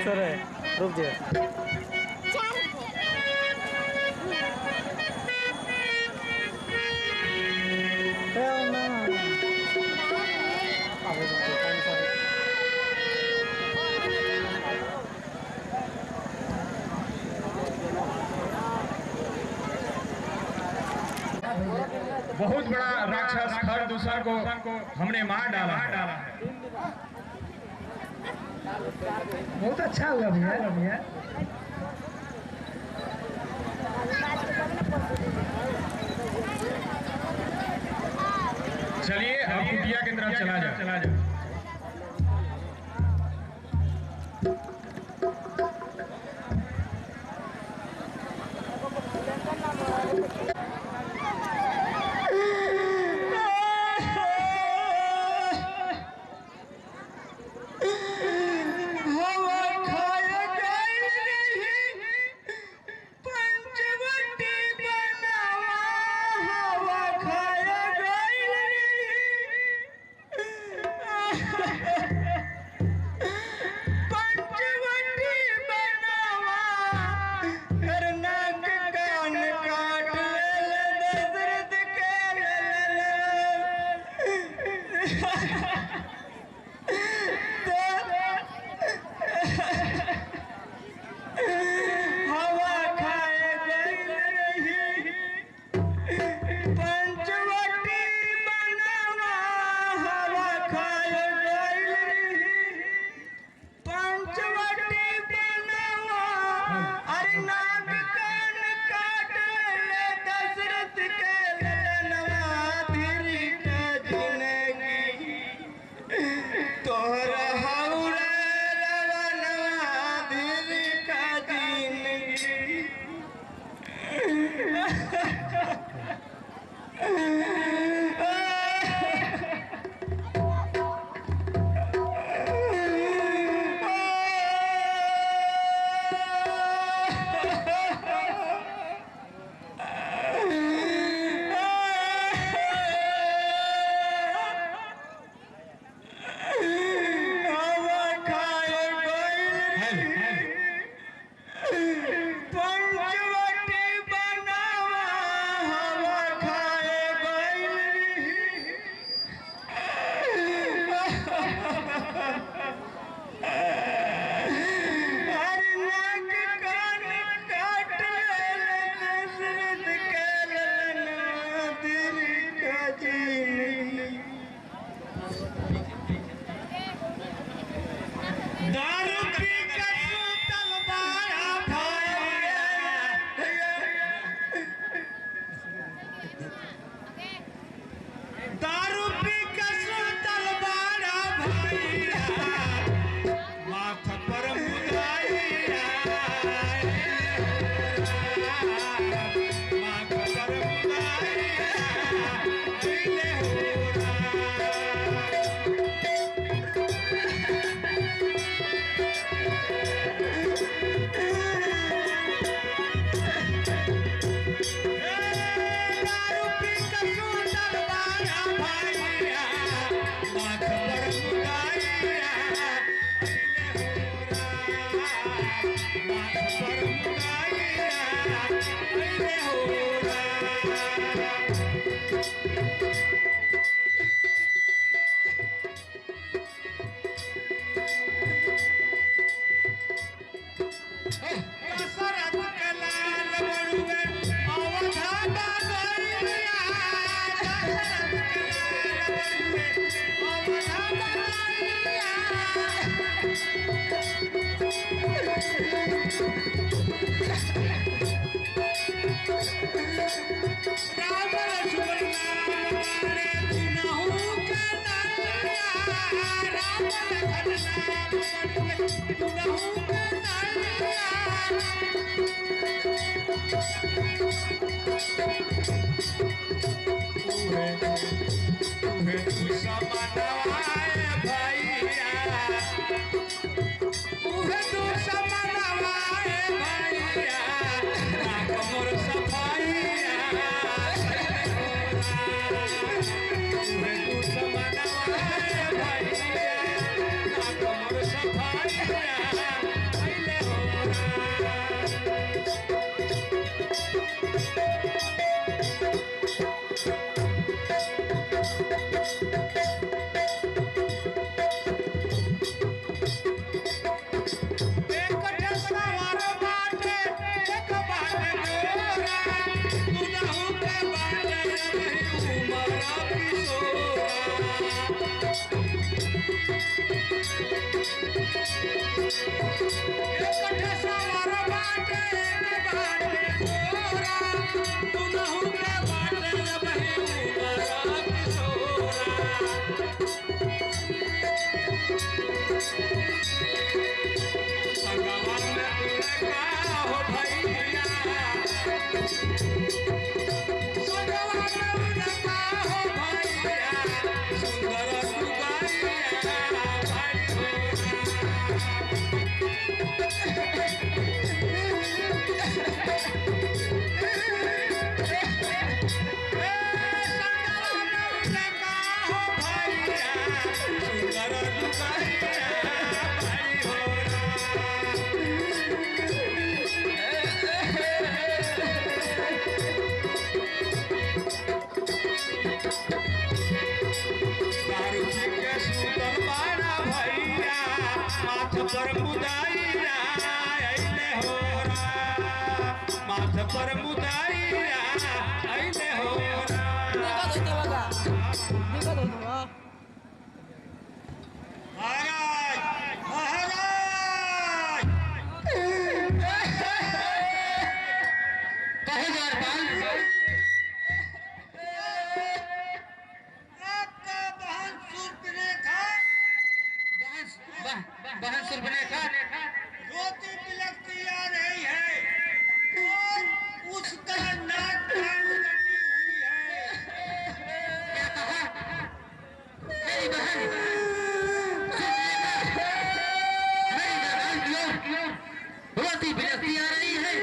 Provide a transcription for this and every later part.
Sir रुक जाए। बहुत बड़ा राक्षस हर दूसर को हमने मार डाला है। बहुत अच्छा हुआ भैया। चलिए अब कुटिया की तरफ चला जा। सफाई पर मुदाइया आइले हो महाराज महाराज कहे दरबार आपका बहन सुर्पनेखा बहन सुर्पनेखा रोती बिलखती आ रही है और उसका नाक कान कटी हुई है। क्या कहा मेरी बहन मेरी दरबार की ओर रोती बिलखती आ रही है।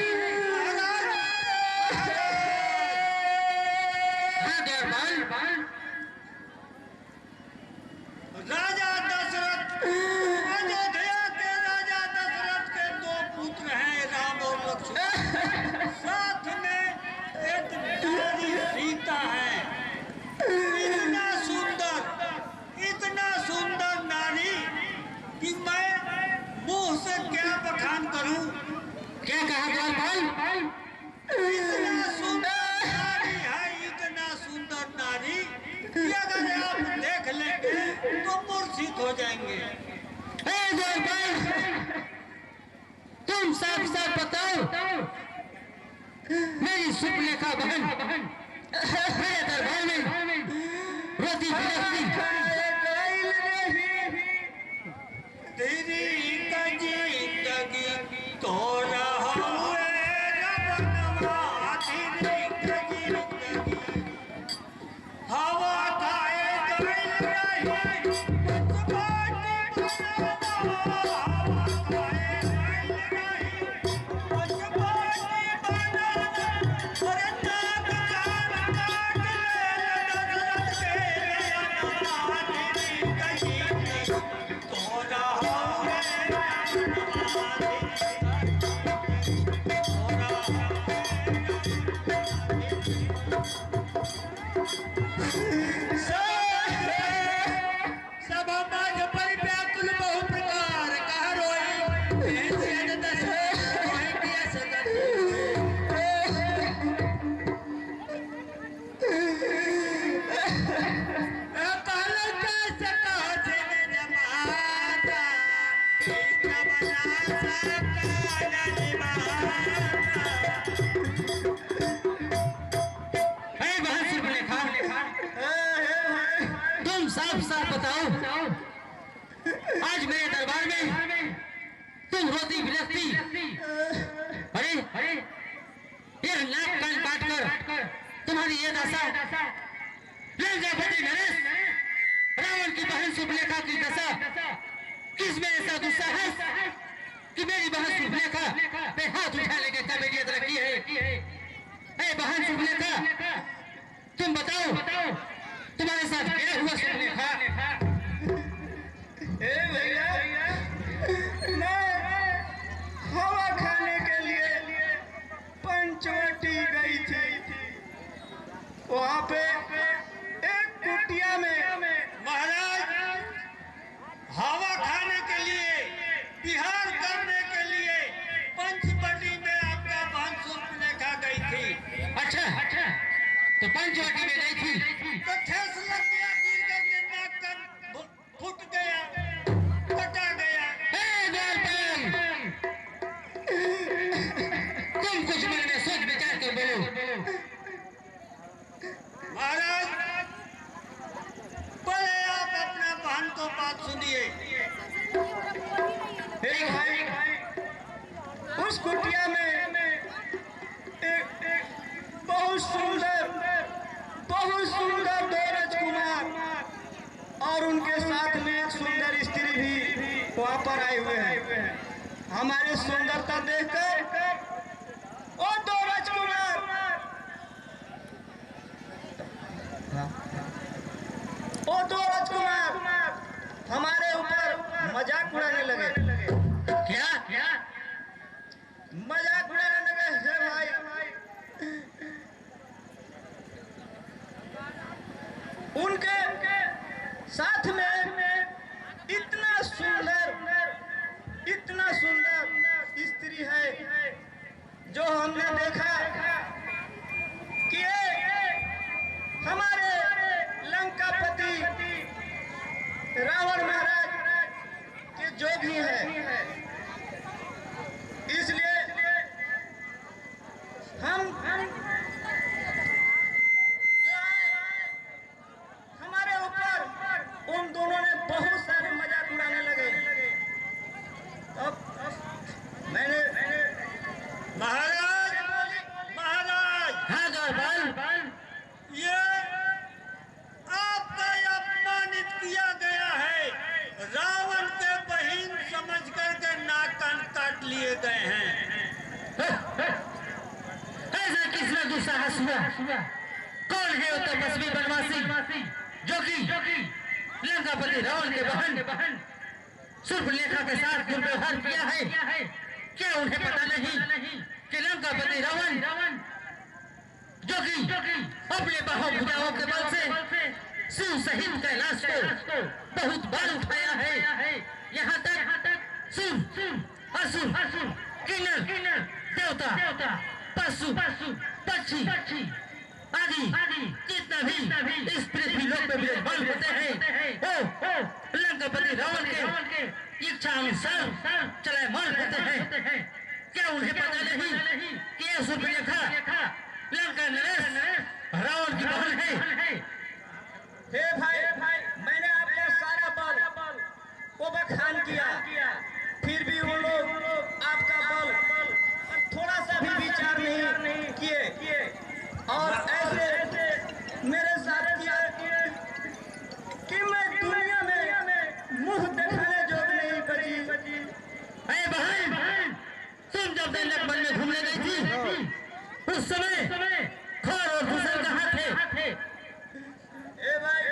हाँ दरबार राजा दशरथ अयोध्या के राजा दशरथ के दो पुत्र हैं राम और लक्ष्मण, साथ में एक नारी सीता है। इतना सुंदर नारी कि मैं मुंह से क्या बखान करूं। क्या कहा दरबार इतना सुंदर नारी है, इतना सुंदर नारी कि अगर आप देख लेंगे तो मूर्छित हो जाएंगे। तुम साफ साफ बताओ मेरी सुर्पनेखा बहन मेरे दरबार में रोती बिलखती तेरी जिंदगी तो रहुए रबनवा, तेरी जिंदगी हवा खाए गइल रही, बचपन बनावा, हवा खाए गइल रही, बचपन बनावा। अरे नाक कान काट ले दशरथ के अनवा, तेरी जिंदगी तो रहुए रबनवा, सब हमारे पर व्याकुल बहु प्रकार कहा रोई, ऐसे दशरथ रोई किया सदन। पहले कैसे कहो जिन्हें जमाता, एक बना सकता निभाता। हे बहन सुर्पनेखा तुम साफ साफ बताओ आज मेरे दरबार में तुम रोती बिलखती अरे ये नाक कान काट कर तुम्हारी ये दशा लंकापति नरेश रावण की बहन सुर्पनेखा की दशा किसमें ऐसा गुस्सा है कि मेरी बहन सुर्पनेखा पे हाथ उठाने के काबिलियत रखी है। हे बहन सुर्पनेखा तुम बताओ तुम्हारे साथ क्या हुआ सुर्पनेखा? भैया मैं हवा खाने के लिए पंचवटी गई थी। वहाँ पे एक कुटिया में महाराज हवा खाने के लिए, विहार करने के लिए पंचवटी में आपका बहन सुर्पनेखा गई थी। अच्छा तो पंचवटी में गई थी तो ठेस लग गया, गिर करके नाक कान फूट गया, कटा गया। कुटिया में एक बहुत सुंदर दो राजकुमार और उनके साथ में एक सुंदर स्त्री भी वहां पर आए हुए हैं। हमारे सुंदरता देखकर वो दो राजकुमार हमारे ऊपर मजाक उड़ाने लगे। क्या क्या मजाक उड़ाने लगे हे भाई। उनके साथ में इतना सुंदर स्त्री है जो हमने देखा कि ये हमारे लंकापति रावण महाराज के जोगी है। इसलिए हम हमारे ऊपर उन दोनों ने बहुत सारे मजाक उड़ाने लगे। अब मैंने महाराज हाँ गौरपाल ये आपका अपमानित किया गया है। रावण के बहन समझ करके नाक कान काट लिए गए हैं। ऐसा किसने दुस्साहस हुआ? कौन है वो तपस्वी बनवासी जो कि लंकापति रावण के बहन सुर्पनेखा के साथ दुर्व्यवहार किया है? क्या उन्हें पता नहीं कि लंकापति रावण जो कि अपने बाहों भुजाओं के बल से शिव सहित कैलाश को बहुत बार उठाया है। यहाँ तक शिव असुर किन्नर देवता पशु पक्षी आदि जितना भी इस पृथ्वी लोक में विराजमान होते हैं वो लंकापति रावण के इच्छा अनुसार चलायमान होते हैं। क्या उन्हें पता नहीं कि यह सुर्पनेखा लंका नरेश रावण की बहन है? हे भाई मैंने आपका सारा बल को बखान किया, फिर भी वो लोग आपका बल थोड़ा सा भी विचार नहीं किए और ऐसे मेरे साथ किया कि मैं दुनिया में मुंह दिखाने जोग नहीं बची। अरे बहन तुम जब दैलक वन में घूमने गई थी उस समय खौर और भूषण कहाँ थे? ए भाई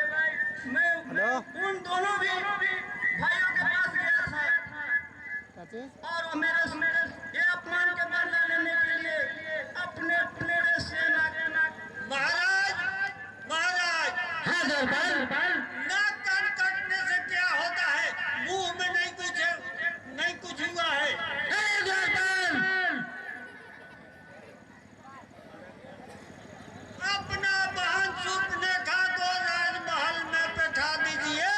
मैं उन दोनों भी भाइयों के पास गया था और वो मेरे ये अपमान के बदला लेने के लिए अपने सेना महाराज हाँ गौरपाल नाक कान काटने से क्या होता है? मुंह में नहीं कुछ हुआ है। अरे गौरपाल अपना बहन सुर्पनेखा को राजमहल में बैठा दीजिए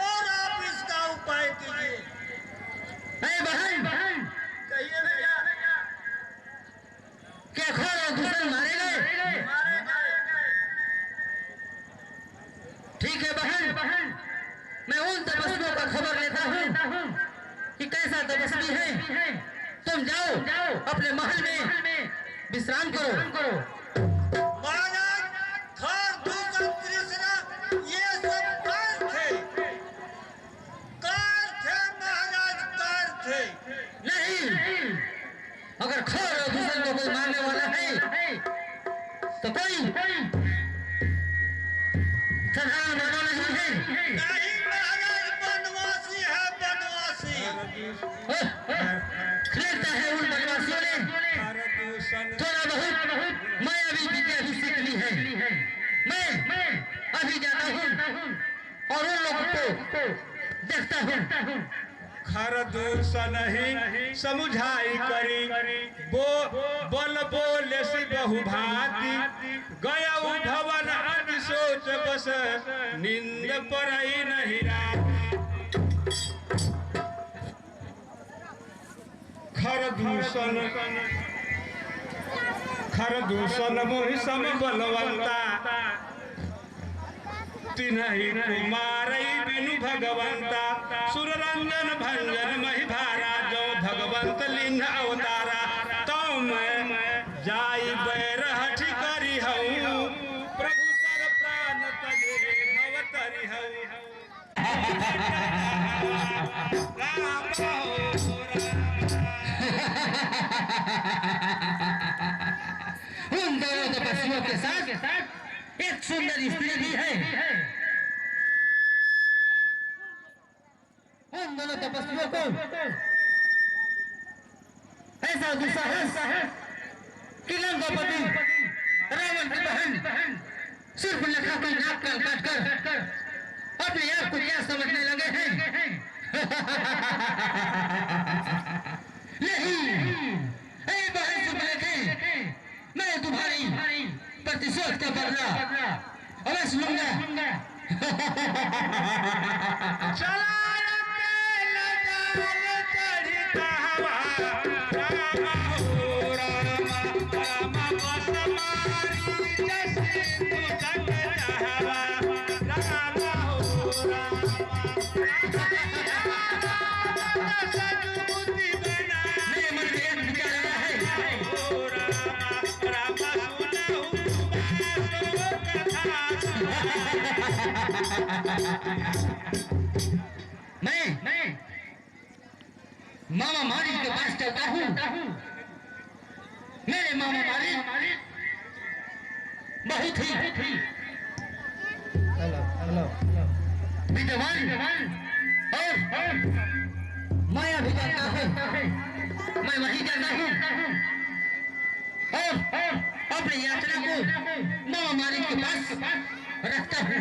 और आप इसका उपाय कीजिए। अरे बहन कहिए भैया क्या खौर और भूषण मारे गए? मारे गए। ठीक है बहन मैं उन तपस्वियों का खबर लेता हूँ कि कैसा तपस्वी है। तुम जाओ अपने महल में विश्राम करो। महाराज खर दूसरा तीसरा ये सब कार थे महाराज कार थे। नहीं अगर खौर और भूषण को कोई मारने वाला है तो कोई साधारण मानव नहीं है। नहीं महाराज बनवासी है बनवासी। लगता है उन बनवासियों ने थोड़ा बहुत मायावी विद्या भी सीख ली है। मैं अभी जाता हूँ और उन लोगों को देखता हूँ। खरदूषण ही समुझाई करी बोल बोले सी बहुभाती गया भवन अति सोच बस निंद परई नहीं राती। खरदूषण मोहि सम बलवंता तिन्हि कुमारई बिनु भगवंता सुररंजन भंजन मही भारा जो भगवंत लिंग अवतारा एक सुंदर स्त्री भी है। उन दोनों तपस्वियों को ऐसा दुस्साहस कि लंकापति रावण की बहन शूर्पणखा को नाक कान काटकर अपने आप को क्या समझने लगे हैं। नहीं, ऐ बहन शूर्पणखा, मैं तुम्हारी प्रतिशोध का बदला अवश्य लूंगा। चला अकेला जान चढ़ता हवा, रामा हो रामा, रामा बस मारी जैसे तू जग चाहवा, रामा हो रामा, सजबूती बना मेरे मन में एक विचार आया है। हो रामा, रामा सुनाऊं मैं सो कथा। मैं मामा मालिक के पास चलता हूँ। मेरे मामा मालिक बहुत ही विद्वान और माया भी जानता है। मैं वहीं जाता हूँ और अपनी यात्रा को मामा मालिक के पास रखता हूँ।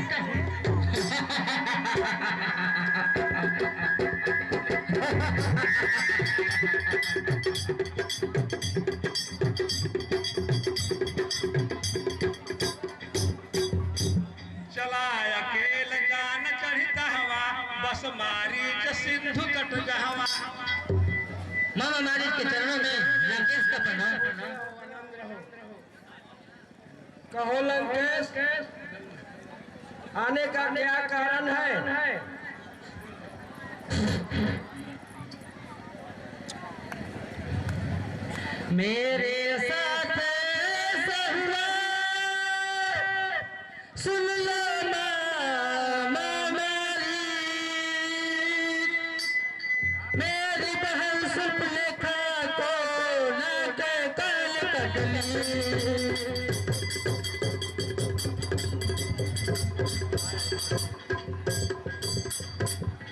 चला अकेल जान चढ़ता हवा, बस मारी ज सिंधु तट गहवा। मामा मालिक के चरणों में लंकेश का प्रणाम। कहो लंकेश, आने का क्या कारण है? मेरे साथ सहुआ सुन लो मामा मालिक, मेरी बहन शूर्पणखा को नाक कान कट ली।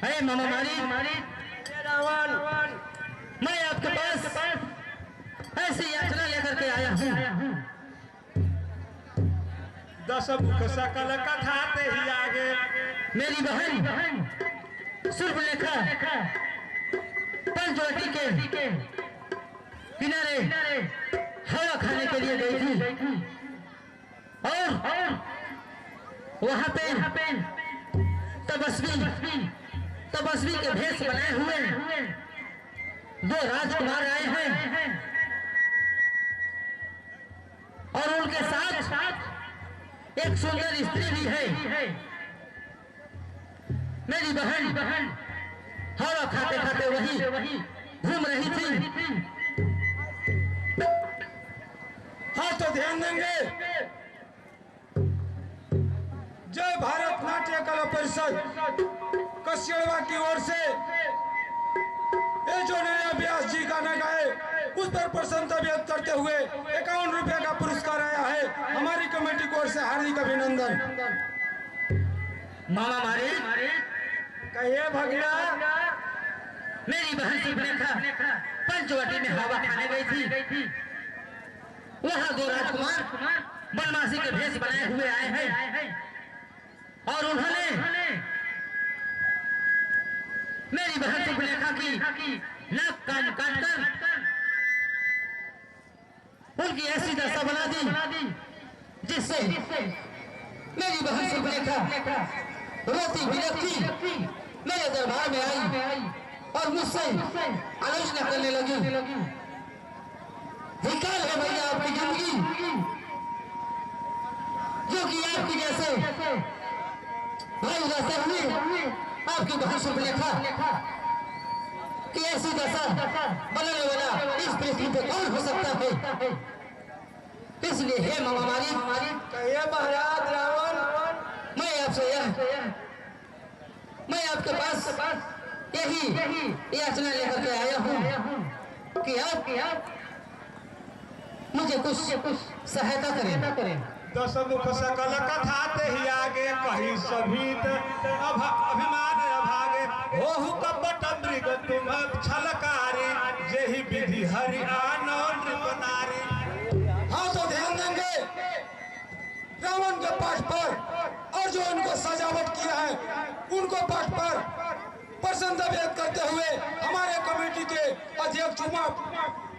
अरे मामा मालिक, रावण, मैं आपके पास ऐसी यात्रा लेकर के आया हूँ। दस मुख सकल कथा ते ही आगे, मेरी बहन शूर्पणखा पंचवटी के किनारे हवा खाने के लिए गई थी और वहाँ पे तपस्वी के भेष बनाए हुए दो राजकुमार आए हैं और उनके साथ एक सुंदर स्त्री भी है। मेरी बहन हवा खाते खाते वही घूम रही थी। हाँ तो ध्यान देंगे। जय भारत नाट्य कला परिषद कस्यड़वा की ओर से ये जो नया व्यास जी गाना गाए उस पर प्रसन्नता व्यक्त करते हुए 51 रुपए का पुरस्कार आया है। हमारी कमेटी की ओर से हार्दिक अभिनंदन। मामा मालिक, कहिए भगना। मेरी बहन शूर्पणखा पंचवटी में हवा खाने गई थी। वहाँ दो राजकुमार बनवासी के भेष बनाए हुए आए हैं और उन्होंने मेरी बहन शूर्पणखा की नाक कान काटकर उनकी ऐसी दशा बना दी जिससे मेरी बहन शूर्पणखा रोती बिलखती मेरे दरबार में आई और मुझसे आलोचना करने लगी। धिक्कार है भैया आपकी जिंदगी, जो कि आपकी जैसे भाई दशा हुई आपकी बहन शूर्पणखा की ऐसी दशा बनाने वाला इस पृथ्वी पर कौन हो सकता है। इसलिए हे मामा मालिक, कहिए महाराज रावण, मैं आपके पास यही याचना लेकर के आया हूँ कि आप मुझे कुछ सहायता करें। दस मुख सकल कथा ते ही आगे कही सभी अभिमान अभागे होहु कपट मृग तुम छलकारी जेहि विधि हरि आनो नृपनारी। हाँ तो ध्यान देंगे रावण के पाठ पर और जो उनको सजावट किया है उनको पाठ पर प्रसन्नता व्यक्त करते हुए हमारे कमेटी के अध्यक्ष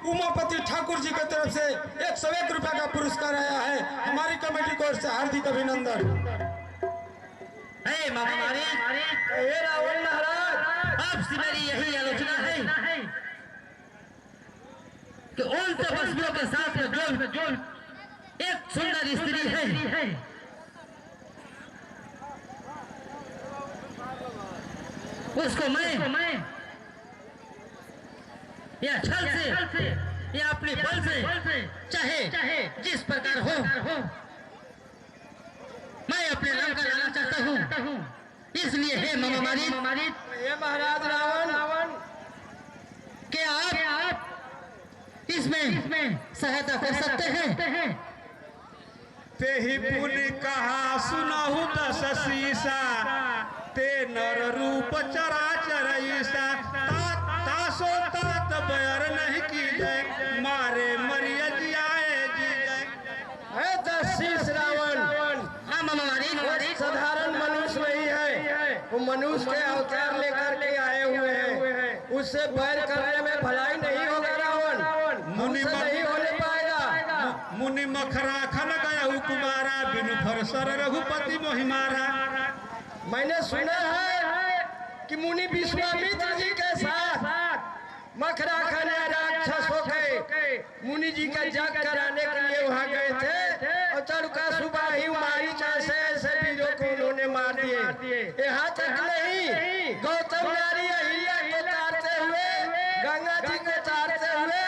उमापति ठाकुर जी की तरफ से 101 रुपए का पुरस्कार आया है। हमारी कमेटी को ओर से हार्दिक अभिनंदन। मामा मारी रावण महाराज आपसे मेरी यही आलोचना है कि उन तपस्वियों के साथ में जो एक सुंदर स्त्री है उसको मैं या छल से या अपने बल से चाहे जिस प्रकार हो मैं अपने नाम का लाना चाहता हूँ। इसलिए हे मामा मारी ये महाराज रावण क्या आप इसमें सहायता कर सकते हैं? ते ही पुनि कहा सुनहु दस सीसा ते नर रूप चराचर ईसा तासो तात बयर नहीं की जाए मारे मरिया जियाए जी जाए। है दस रावण हाँ मामा मारी साधारण मनुष्य नहीं है, वो मनुष्य के अवतार लेकर के आए हुए हैं। उससे बैर करने में भलाई नहीं होगा रावण, मुनि मुझसे नहीं होने पाएगा। मुनि मखरा खन गया कुमारा बिनु फरसर रघुपति मोहिमारा। मैंने सुना है कि मुनि विश्वामित्र जी के साथ मखरा खाने राक्षसों के मुनि जी का जग कराने के लिए वहाँ गए थे और तड़का सुबह ही मारी जैसे ऐसे वीरों को उन्होंने मार दिए। यहाँ तक नहीं, गौतम नारी अहिल्या को तारते हुए, गंगा जी को तारते हुए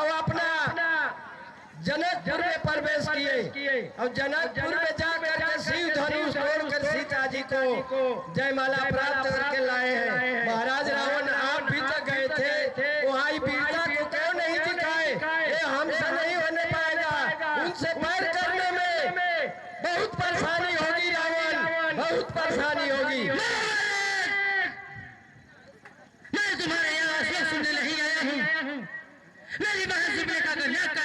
और अपना जनकपुर में प्रवेश किए और जनकपुर में जाकर के शिव धनुष तोड़कर सीता जी को जयमाला प्राप्त करके लाए हैं। महाराज रावण आप भी तक गए थे, वहाँ वीरता को क्यों नहीं दिखाए? ये हमसे नहीं होने पाएगा। उनसे बैर करने में बहुत परेशानी होगी रावण, बहुत परेशानी होगी। मैं तुम्हारे यहाँ आश्वासन सुनने नहीं आया हूँ। मेरी बहन से बेटा का न्याय कर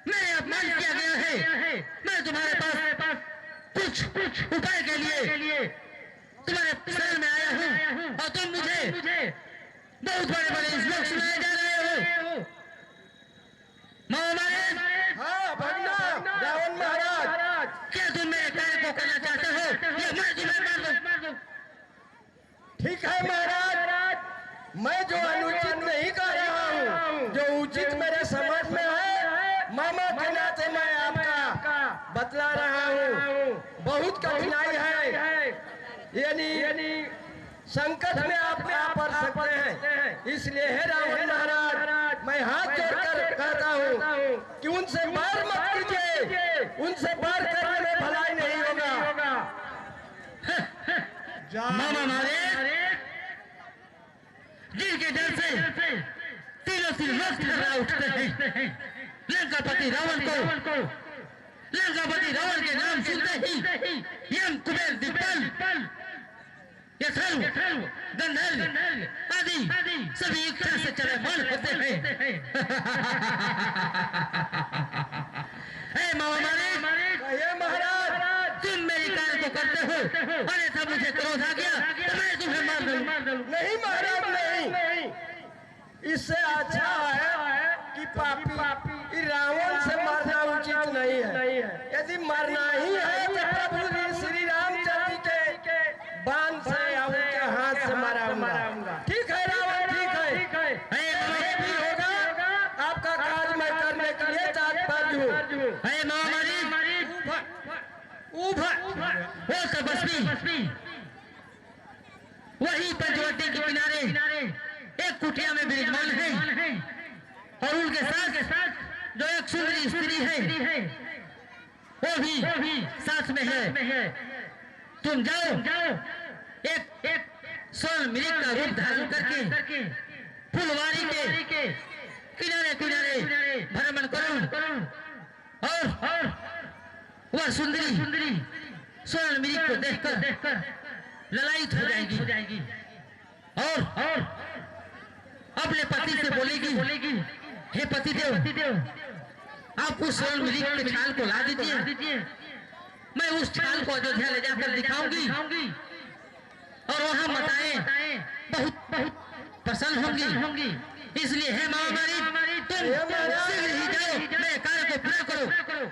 मेरे अपमान किया गया है। मैं तुम्हारे पास कुछ उपाय के लिए तुम्हारे शहर में आया हूँ और तुम मुझे बहुत बड़े श्लोक सुनाए जा रहे हो। हाँ भगना रावण महाराज, क्या तुम मेरे कार्य को करना चाहते हो या मैं तुम्हें मार दूं? ठीक है महाराज, मैं जो अनुचित नहीं कर रहा हूँ, जो उचित मेरे समझ में है, मामा के नाते मैं आपका बतला रहा हूँ। बहुत कठिनाई है, यानी संकट में आप पड़ सकते हैं। इसलिए हे रावण महाराज, मैं हाथ जोड़कर कहता हूँ कि उनसे बैर मत कीजिए, उनसे बैर करने में भलाई नहीं होगा। मामा मारे जिनके डर से तीनों रोज खतरा उठते हैं। लंकापति रावण के नाम सुनते ही यम कुबेर दिग्पाल यथर्व गंधर्व आदि सभी इच्छा से चले मन होते हैं। मामा मारे महाराज, तुम मेरी कार्य को करते हो, अन्यथा मुझे क्रोध आ गया तो मैं तुम्हें मार दूं। नहीं महाराज नहीं, इससे अच्छा है कि पापी रावण से मारना उचित नहीं है। यदि मरना ही है तो प्रभु श्री रामचंद्र के बाण से या उनके हाथ से माराऊंगा। ठीक है रावण, ठीक है, ये भी होगा। आपका कार्य मैं करने के लिए तात्पर्य हूँ। वो तपस्वी वही पंचवटी के किनारे एक कुटिया में विराजमान है और उनके साथ जो एक सुंदरी स्त्री है वो भी साथ में है। तुम जाओ एक स्वर्ण मृग का रूप धारण करके फुलवारी के किनारे भ्रमण करो और वह सुंदरी स्वर्ण मृग को देखकर ललायित हो जाएगी और अपने पति से बोलेगी, हे पतिदेव, आप उस स्वर्ण मृग के छाल को ला दीजिए, मैं उस छाल को अयोध्या ले जाकर दिखाऊंगी और वहां माताएं बहुत प्रसन्न होंगी। इसलिए हे महामारी, तुम शीघ्र ही जाओ, मेरे कार्य को पूरा करो।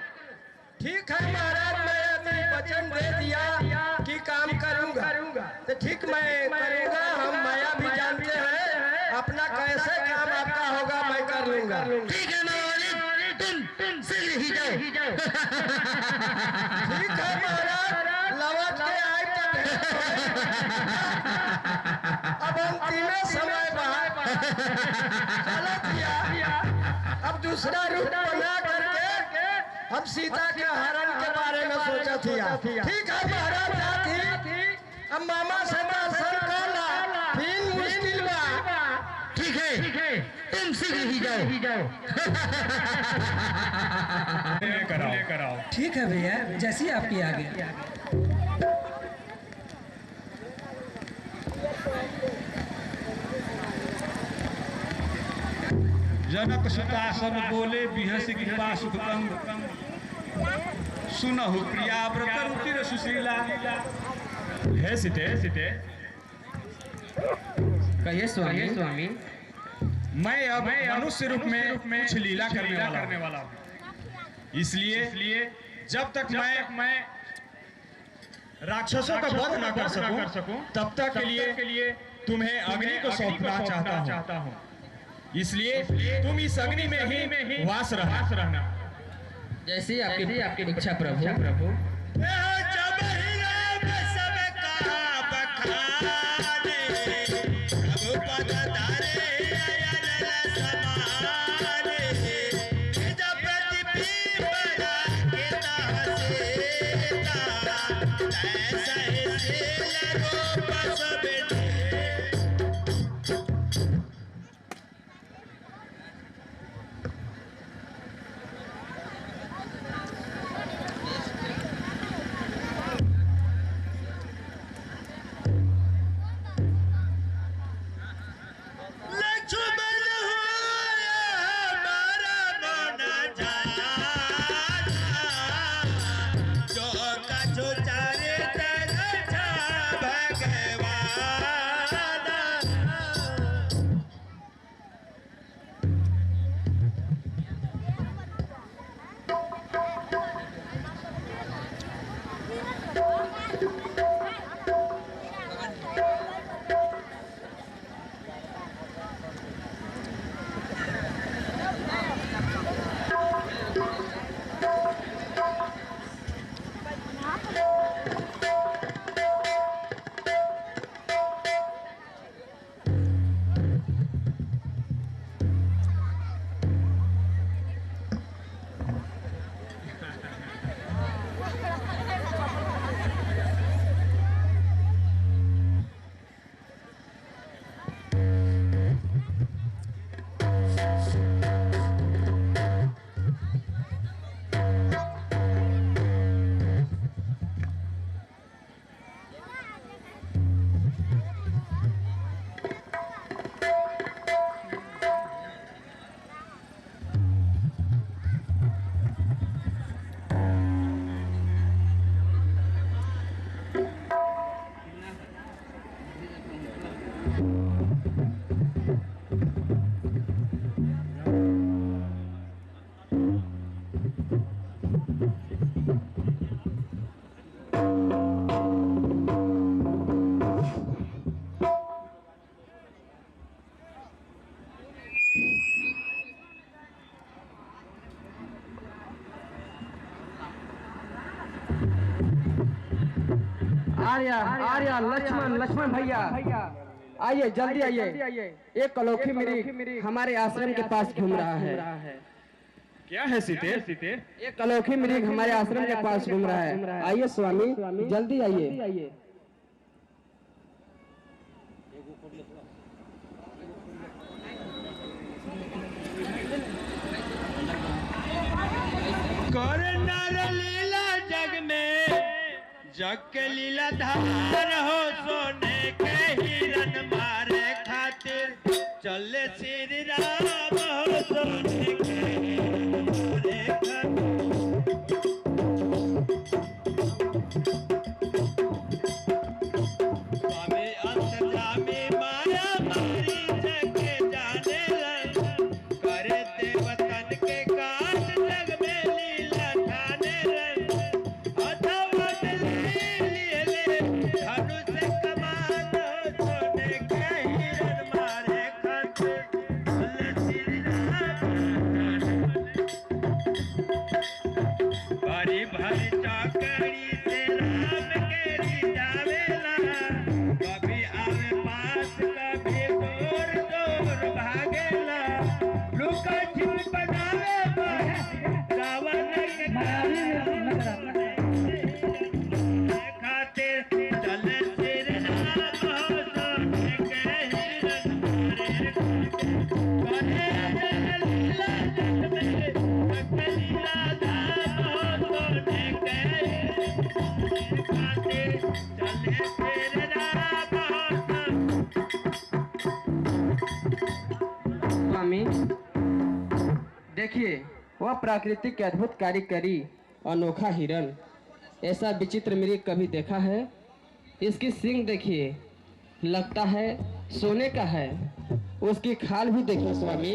ठीक है महाराज, मैं अपनी वचन दे दिया कि काम करूंगा, तो ठीक मैं करूंगा। हम माया भी जानते हैं, अपना कैसे काम आपका होगा मैं कर लूंगा। ठीक है महारानी, तुम शीघ्र ही जाओ। ठीक है महाराज, लौट के आए अब अंतिम समय चलो भैया, अब दूसरा रूप बना करके हम सीता के हरण के बारे में सोचा था। ठीक है महाराज, जाती अब मामा से दर्शन करना फिर मुश्किल बा। ठीक है, तुम शीघ्र ही जाओ। लेकर आओ। ठीक है भैया, जैसी आपकी आगे। जनक सुतासन बोले बिहस कृपा सुखतंग, सुनहु प्रिया व्रत रुचिर सुशीला। हे सीते, कहिए स्वामी। मैं अब मनुष्य रूप में कुछ लीला करने वाला हूँ। इसलिए जब तक मैं राक्षसों का वध न कर सकूं, तब तक के लिए तुम्हें अग्नि को सौंपना चाहता हूँ। इसलिए तुम इस अग्नि में ही वास रहना। जैसी आपकी इच्छा प्रभु। आर्या लक्ष्मण भैया आइए, जल्दी आइए। एक कलौखी मृग हमारे आश्रम के पास घूम रहा है। क्या है सीते? एक कलौखी मृग हमारे आश्रम के पास घूम रहा है। आइए स्वामी, जल्दी आइए। कर नर लीला जग के लीलाधार हो सोने के हिरन मारे खातिर चले श्री राम हो सोने के हिरन मारे स्वामी अंतर्यामी माया मारी जगे जाने लग करे देवतन के काट जग में लीला ठाने लग अधवट लिए ले धनुष कमान हो सोने के हिरन मारे खातिर चले श्री राम भरी भरी चाकरी से राम के रिझावेला कभी आवे पास कभी दूर दूर भागेला लुका छिप बनावे रावण के खातिर चले श्री राम हो सोने के हिरन मारे लीला जग में लीला धाम हो सोने के खातिर चले श्री राम हो स्वामी देखिए वह प्राकृतिक के अद्भुत कारीगरी अनोखा हिरन ऐसा विचित्र मृग कभी देखा है। इसकी सींग देखिए लगता है सोने का है। उसकी खाल भी देखिए स्वामी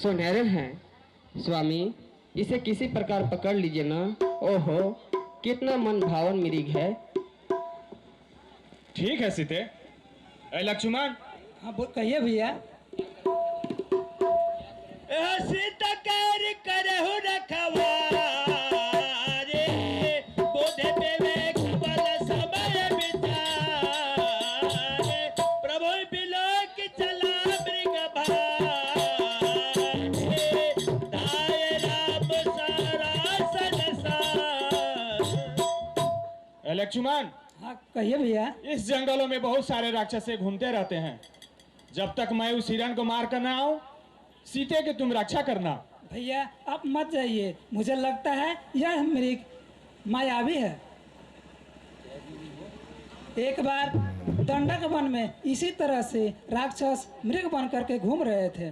सुनहरे हैं। स्वामी इसे किसी प्रकार पकड़ लीजिए ना। ओहो कितना मन भावन मृग है। ठीक है सीते। लक्ष्मण हाँ कहिए भैया। सीता कर करहु रखवारे बोधे विवेक बल समय विचारे प्रभु बिलोक चला मृग भारे दाय राम सारा संसार। लक्ष्मण हाँ कहिए भैया। इस जंगलों में बहुत सारे राक्षस घूमते रहते हैं। जब तक मैं उस हिरण को मार कर ना आऊं सीते की तुम रक्षा करना। भैया आप मत जाइए। मुझे लगता है यह मृग मायावी है। एक बार दंडक वन में इसी तरह से राक्षस मृग बन करके घूम रहे थे।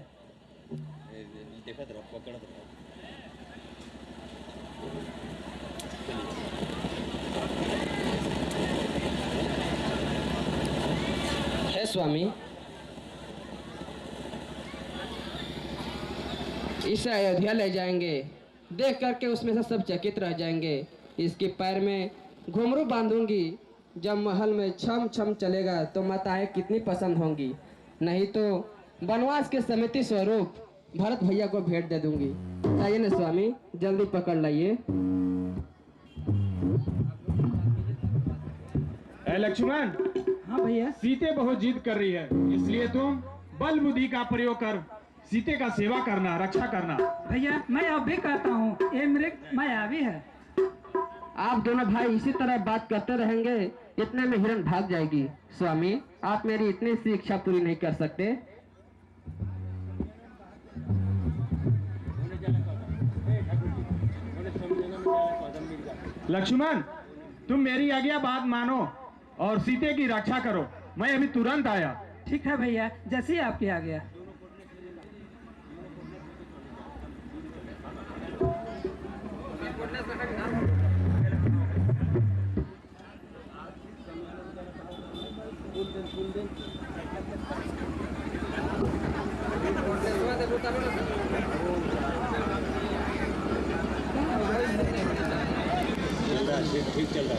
है स्वामी इसे अयोध्या ले जाएंगे। देख करके उसमें से सब चकित रह जाएंगे। इसके पैर में घुंघरू बांधूंगी। जब महल में छम छम चलेगा तो माताएं कितनी पसंद होंगी। नहीं तो वनवास के समिति स्वरूप भरत भैया को भेंट दे दूंगी। आइए ना स्वामी जल्दी पकड़ लाइए। लक्ष्मण हाँ भैया। सीते बहुत जिद कर रही है इसलिए तुम बल बुद्धि का प्रयोग कर सीते का सेवा करना रक्षा करना। भैया मैं अब भी कहता हूँ ये मृग मायावी है। आप दोनों भाई इसी तरह बात करते रहेंगे इतने में हिरण भाग जाएगी। स्वामी आप मेरी इतनी सी इच्छा पूरी नहीं कर सकते। लक्ष्मण तुम मेरी आज्ञा बात मानो और सीते की रक्षा करो। मैं अभी तुरंत आया। ठीक है भैया जैसे आपकी आ गया। ठीक चल रहा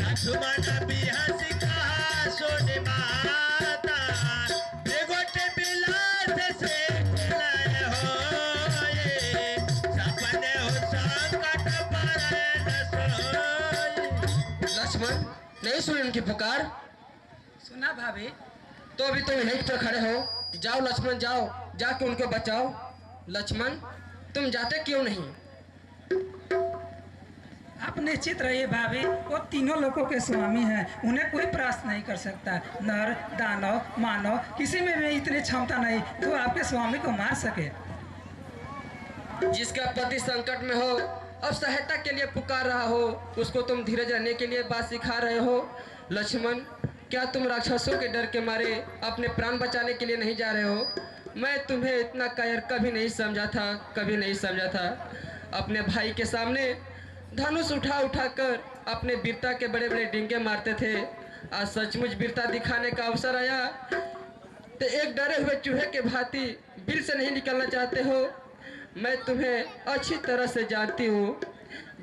लक्ष्मण सुनी उनकी पुकार? सुना भाभी। तो अभी तुम यहीं पर खड़े हो, जाओ लक्ष्मण जाओ, जाके उनको बचाओ। लक्ष्मण तुम जाते क्यों नहीं? आप निश्चित रहिए भाभी, वो तीनों लोगों के स्वामी हैं, उन्हें कोई परास्त नहीं कर सकता। नर दानव मानव किसी में भी इतनी क्षमता नहीं जो आपके स्वामी को मार सके। जिसका पति संकट में हो, अब सहायता के लिए पुकार रहा हो, उसको तुम धीरज रहने के लिए बात सिखा रहे हो। लक्ष्मण क्या तुम राक्षसों के डर के मारे अपने प्राण बचाने के लिए नहीं जा रहे हो? मैं तुम्हें इतना कायर कभी नहीं समझा था, कभी नहीं समझा था। अपने भाई के सामने धनुष उठा उठा कर अपने वीरता के बड़े बड़े डिंगे मारते थे। आज सचमुच वीरता दिखाने का अवसर आया तो एक डरे हुए चूहे के भांति बिल से नहीं निकलना चाहते हो। मैं तुम्हें अच्छी तरह से जानती हूँ।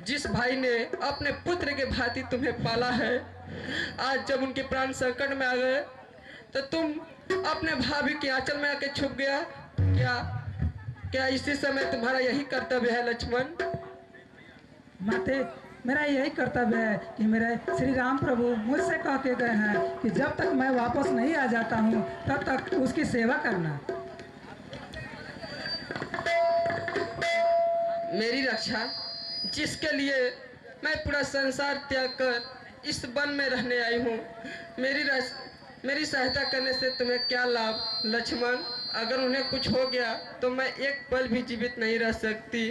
जिस भाई ने अपने पुत्र के भांति तुम्हें पाला है, आज जब उनके प्राण संकट में आ गए तो तुम अपने भाभी के आंचल में आके छुप गया। क्या इसी समय तुम्हारा यही कर्तव्य है लक्ष्मण? माते, मेरा यही कर्तव्य है कि मेरे श्री राम प्रभु मुझसे कह के गए हैं कि जब तक मैं वापस नहीं आ जाता हूँ तब तक उसकी सेवा करना। मेरी रक्षा, जिसके लिए मैं पूरा संसार त्याग कर इस वन में रहने आई हूँ, मेरी सहायता करने से तुम्हें क्या लाभ लक्ष्मण? अगर उन्हें कुछ हो गया तो मैं एक पल भी जीवित नहीं रह सकती।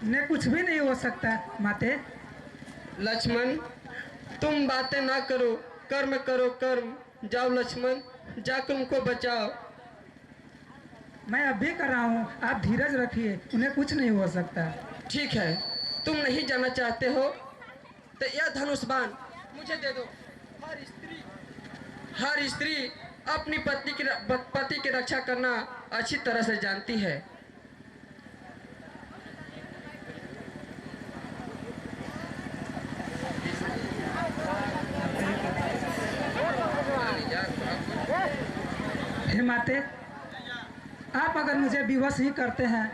उन्हें कुछ भी नहीं हो सकता माते। लक्ष्मण तुम बातें ना करो, कर्म करो कर्म। जाओ लक्ष्मण, जाकर उनको बचाओ। मैं अब भी कर रहा हूँ, आप धीरज रखिए, उन्हें कुछ नहीं हो सकता। ठीक है, तुम नहीं जाना चाहते हो तो यह धनुष बाण मुझे दे दो। हर स्त्री अपनी पति की रक्षा करना अच्छी तरह से जानती है। हे माते, आप अगर मुझे विवश ही करते हैं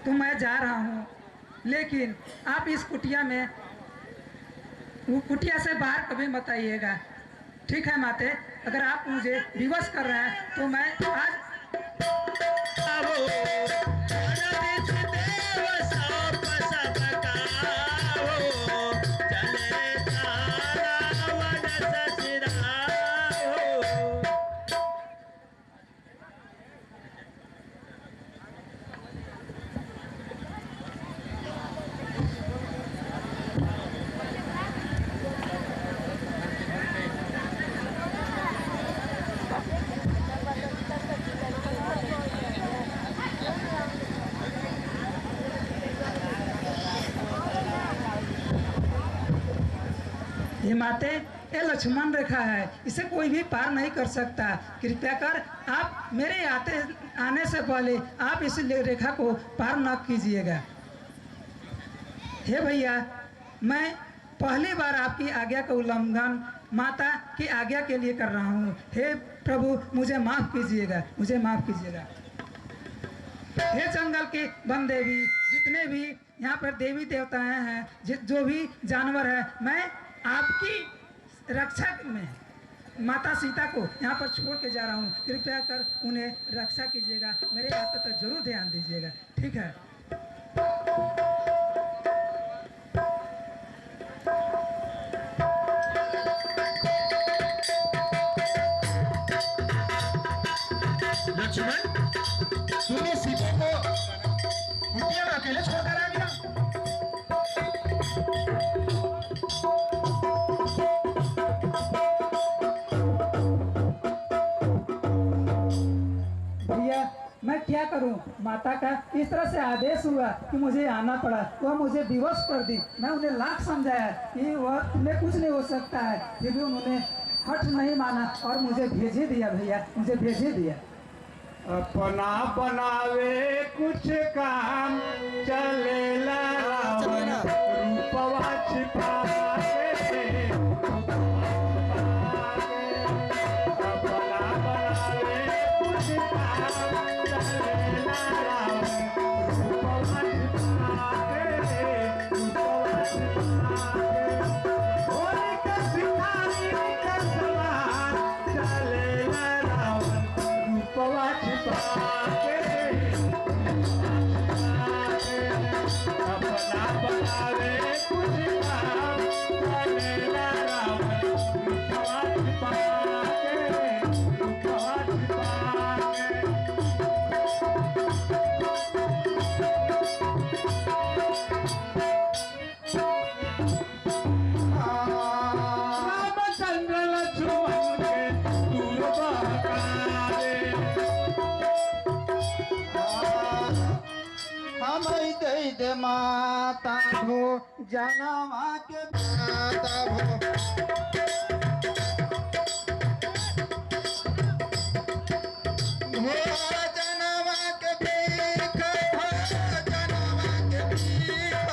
तो मैं जा रहा हूँ, लेकिन आप इस कुटिया में कुटिया से बाहर कभी मत आइएगा। ठीक है माते, अगर आप मुझे विवश कर रहे हैं तो मैं आज ये माते, ये लक्ष्मण रेखा है, इसे कोई भी पार नहीं कर सकता। कृपया कर आप मेरे आने से पहले आप इस रेखा को पार न कीजिएगा। हे भैया, मैं पहली बार आपकी आज्ञा का उल्लंघन माता की आज्ञा के लिए कर रहा हूँ। हे प्रभु, मुझे माफ़ कीजिएगा, मुझे माफ़ कीजिएगा। हे जंगल के वन देवी, जितने भी यहाँ पर देवी देवताएं हैं, जो भी जानवर है, मैं आपकी रक्षा में माता सीता को यहाँ पर छोड़ के जा रहा हूँ। कृपया कर उन्हें रक्षा कीजिएगा, मेरे बात पर जरूर ध्यान दीजिएगा। ठीक है? लक्ष्मण, तूने सीता को कुटिया में अकेले छोड़कर आ गया? भैया, मैं क्या करूं? माता का इस तरह से आदेश हुआ कि मुझे आना पड़ा, वह मुझे विवश कर दी। मैं उन्हें लाख समझाया कि वह उन्हें कुछ नहीं हो सकता है, फिर भी उन्होंने हठ नहीं माना और मुझे भेजे दिया। भैया, मुझे भेजे दिया। अपना बनावे कुछ काम चलेला, रूपवा छिपावे से अपना बनावे कुछ काम चलेला, रूपवा छिपावे, रूपवा छिपावे। होली का सिंगार हम दे दे माता भो जनवा के माता भो जनवा के भीख हो जनवा के भीख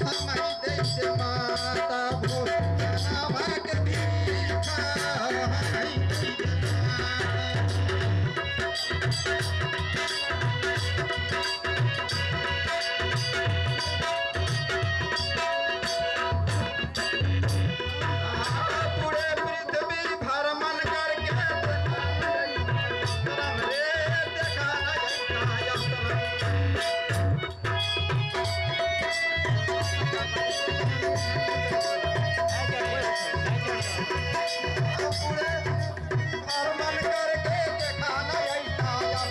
हम दे दे माता भो जनवा के भीख हम दे दे पूरे पृथ्वी भ्रमण करके करम रे देखा पूरे भ्रमण करके देखा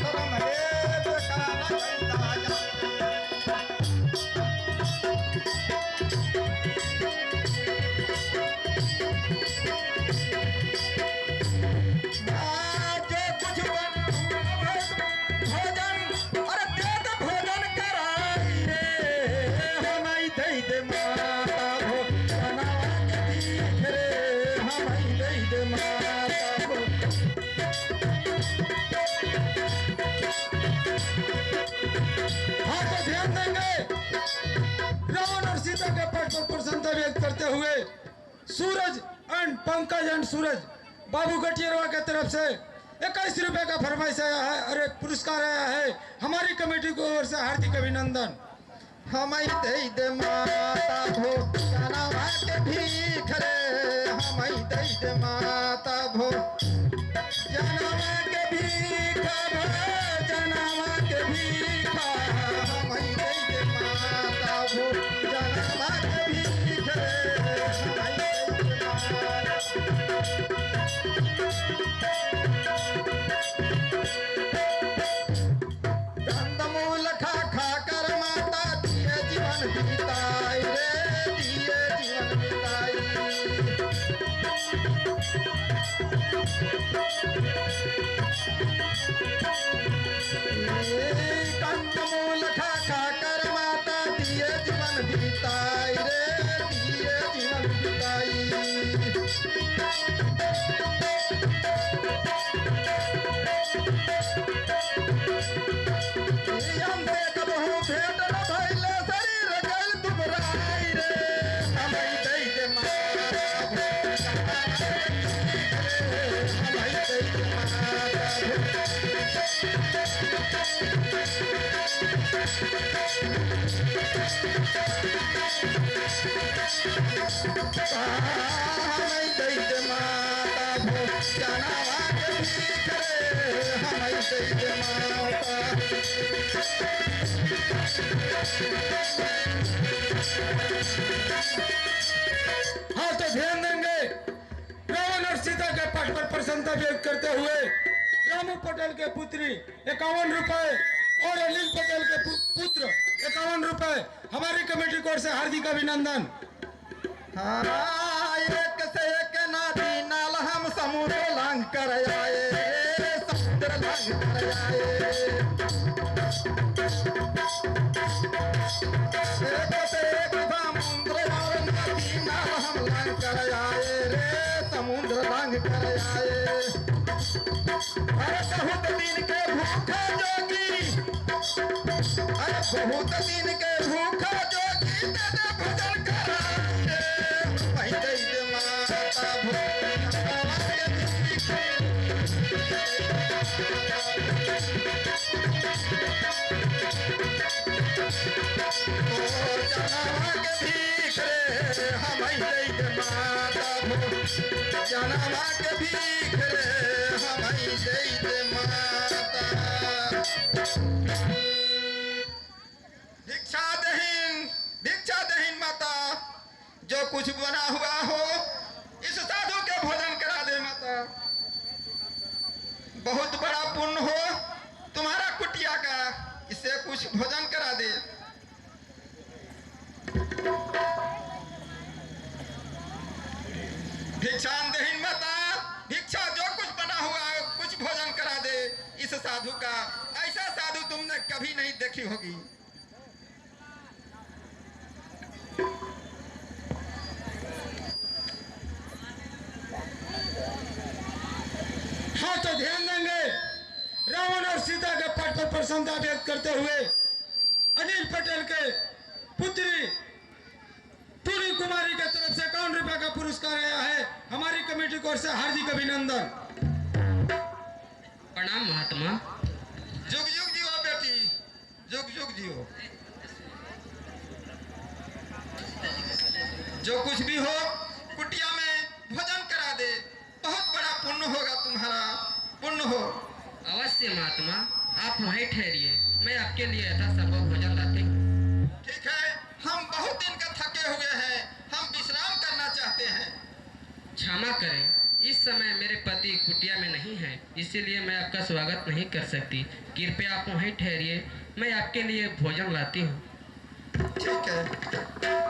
करम रे देखा जो कुछ भोजन अरे पेट भोजन कराई रे हम दे दे माता भो जनवा के भीख रे हम दे दे माता भो हाँ तो ध्यान देंगे रावण और सीता के पक्ष पर प्रसन्नता व्यक्त करते हुए सूरज एंड पंकज एंड सूरज बाबू गटियरवा के तरफ से 21 रुपए का फरमाइश आया है। अरे पुरस्कार आया है हमारी कमेटी की ओर से हार्दिक अभिनंदन। हम दे दे माता भो जनवा के भीख रे हम दे दे माता भो जनवा के भीख भो जनवा के भीख हम दे दे माता भो जनवा के भीख रे हम दे दे माता कंदमूल खा खा कर माता दिए जीवन बिताई रे दिए जीवन बिताई कंदमूल खा खा कर माता दिए जीवन बिताई रे दिए जीवन बिताई हम देख बहु भेट न भइले शरीर गइल दुबराई रे हम दे दे माता भो हम दे दे माता हम दे दे माता भो जनवा के भीख रे हम दे दे माता हाँ तो ध्यान देंगे रावण और सीता के पक्ष पर प्रसन्नता व्यक्त करते हुए रामू पटेल के पुत्री 51 रुपए और अनिल पटेल के पुत्र 51 रुपए हमारी कमेटी की ओर से हार्दिक अभिनंदन। हाँ एक से एक नदी नाल हम समुद्र लांग कर आए समुद्र लांग कर आए एक से एक समुद्र और नदी नाल हम लांग कर आए रे समुद्र लांग कर आए अरे बहुत दिन के भूखा जोगी अरे बहुत दिन के भूखा जोगी दादा भजन कराए भाई दे दे माता भो जनवा के भीख रे हम दे दे माता भो जनवा के भीख रे हम दे दे माता भिक्षा दहीन माता जो कुछ बना हुआ हो इस साधु के भोजन करा दे माता बहुत बड़ा पुण्य हो तुम्हारा कुटिया का इससे कुछ भोजन करा दे भिक्षान दहीन माता भिक्षा जो कुछ बना हुआ कुछ भोजन करा दे इस साधु का ऐसा साधु तुमने कभी नहीं देखी होगी प्रसन्नता व्यक्त करते हुए अनिल पटेल के पुत्री टूनी कुमारी की तरफ से 51 रुपए का पुरस्कार आया है। हमारी कमेटी की ओर से हार्दिक अभिनंदन। प्रणाम महात्मा। जुग जुग जियो बेटी, जुग जुग जियो। जो कुछ भी हो कुटिया में भोजन करा दे, बहुत बड़ा पुण्य होगा तुम्हारा, पुण्य हो। अवश्य महात्मा, आप वहीं ठहरिए, मैं आपके लिए यथासंभव भोजन लाती हूँ। ठीक है, हम बहुत दिन का थके हुए हैं, हम विश्राम करना चाहते हैं। क्षमा करें, इस समय मेरे पति कुटिया में नहीं हैं, इसीलिए मैं आपका स्वागत नहीं कर सकती। कृपया आप वहीं ठहरिए, मैं आपके लिए भोजन लाती हूँ। ठीक है।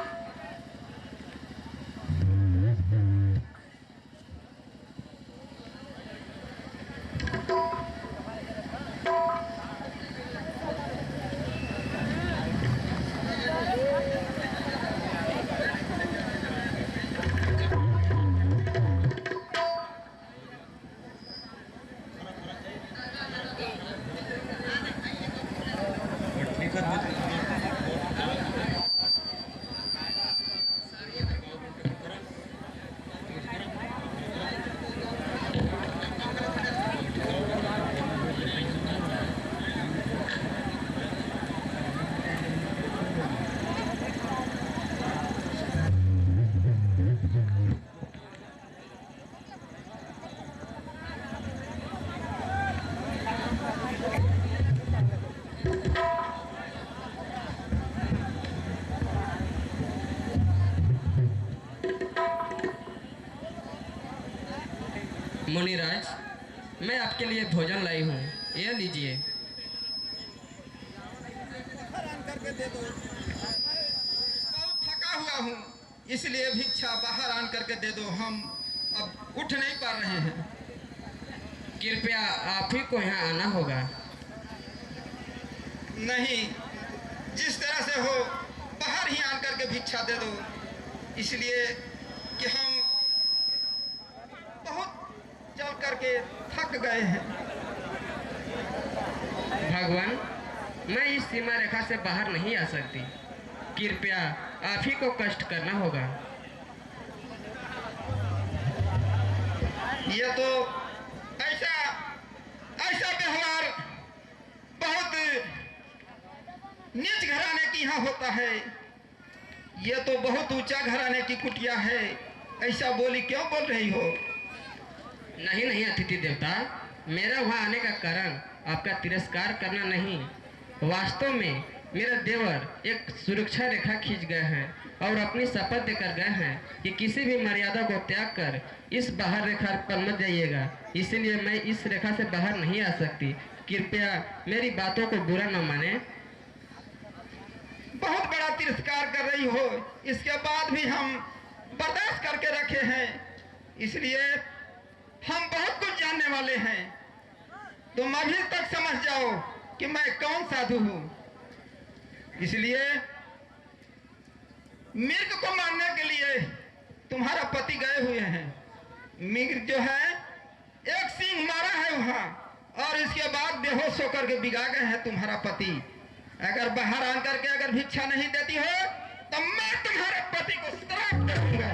मुनिराज, मैं आपके लिए भोजन लाई हूँ, यह लीजिए। बहुत थका हुआ हूँ, इसलिए भिक्षा बाहर आन करके दे दो, हम अब उठ नहीं पा रहे हैं। कृपया आप ही को यहाँ आना होगा। नहीं, जिस तरह से हो बाहर ही आन करके भिक्षा दे दो, इसलिए कि हम बहुत चल करके थक गए हैं। भगवान, मैं इस सीमा रेखा से बाहर नहीं आ सकती, कृपया आप ही को कष्ट करना होगा। ये तो ऐसा ऐसा व्यवहार बहुत नीच घराने की यहाँ होता है। ये तो बहुत ऊंचा घराने की कुटिया है, ऐसा बोली क्यों बोल रही हो? नहीं नहीं अतिथि देवता, मेरा वहाँ आने का कारण आपका तिरस्कार करना नहीं, वास्तव में मेरा देवर एक सुरक्षा रेखा खींच गए हैं और अपनी शपथ देकर गए हैं कि किसी भी मर्यादा को त्याग कर इस बाहर रेखा पर मत जाइएगा, इसीलिए मैं इस रेखा से बाहर नहीं आ सकती। कृपया मेरी बातों को बुरा न माने। बहुत बड़ा तिरस्कार कर रही हो, इसके बाद भी हम बर्दाश्त करके रखे हैं, इसलिए हम बहुत कुछ जानने वाले हैं। तुम अभी तक समझ जाओ कि मैं कौन साधु हूँ। इसलिए मिर्ग को मारने के लिए तुम्हारा पति गए हुए हैं। मिर्ग जो है एक सिंह मारा है वहाँ, और इसके बाद बेहोश होकर के बिगा गए हैं तुम्हारा पति। अगर बाहर आकर के अगर भिक्षा नहीं देती हो तो मैं तुम्हारे पति को श्राप दूंगा।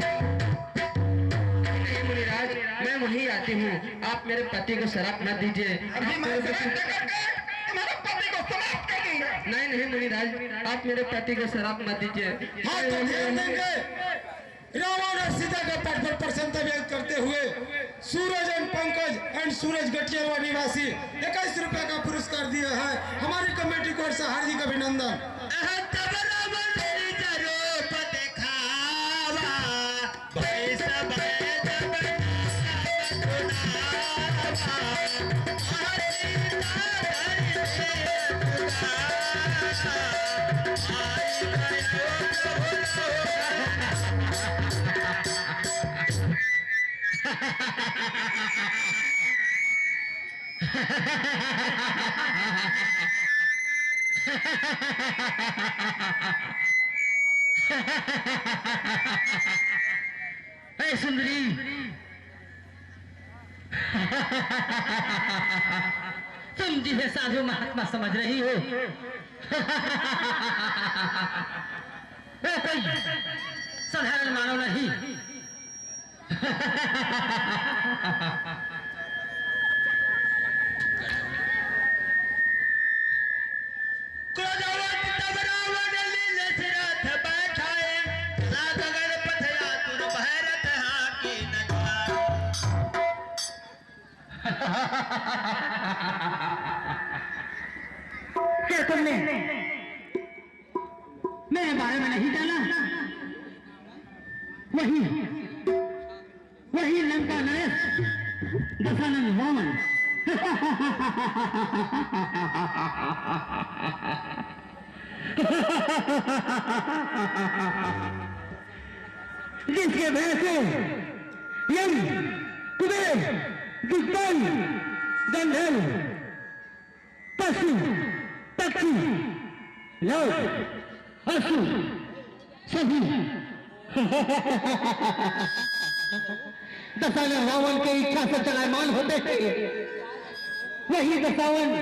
नहीं मुनिराज, मैं वहीं आती हूँ, आप मेरे पति को शराप मत दीजिए। अभी मैं श्राप देकर के तुम्हारे पति को समाप्त कर दूंगा। नहीं नहीं मुनिराज, आप मेरे पति को शराप मत दीजिए। हाँ तो ध्यान देंगे। रावण और सीता के पट पर प्रसन्नता व्यक्त करते हुए सूरज एंड पंकज एंड सूरज गठियावा निवासी 21 रुपए का पुरस्कार दिया है। हमारी कमेटी को ओर से हार्दिक अभिनंदन। ए सुंदरी, तुम जिसे साधु महात्मा समझ रही हो वो कोई साधारण मानव नहीं। क्या तुमने मेरे बारे में नहीं जाना? वही लंका नरेश दशानंद वामन जिसके भय से यम कुबेर दिग्गज गंधर्व पशु पक्षी लोग असुर सभी दशानंद रावण की इच्छा से चलायमान होते थे। वही दशानंद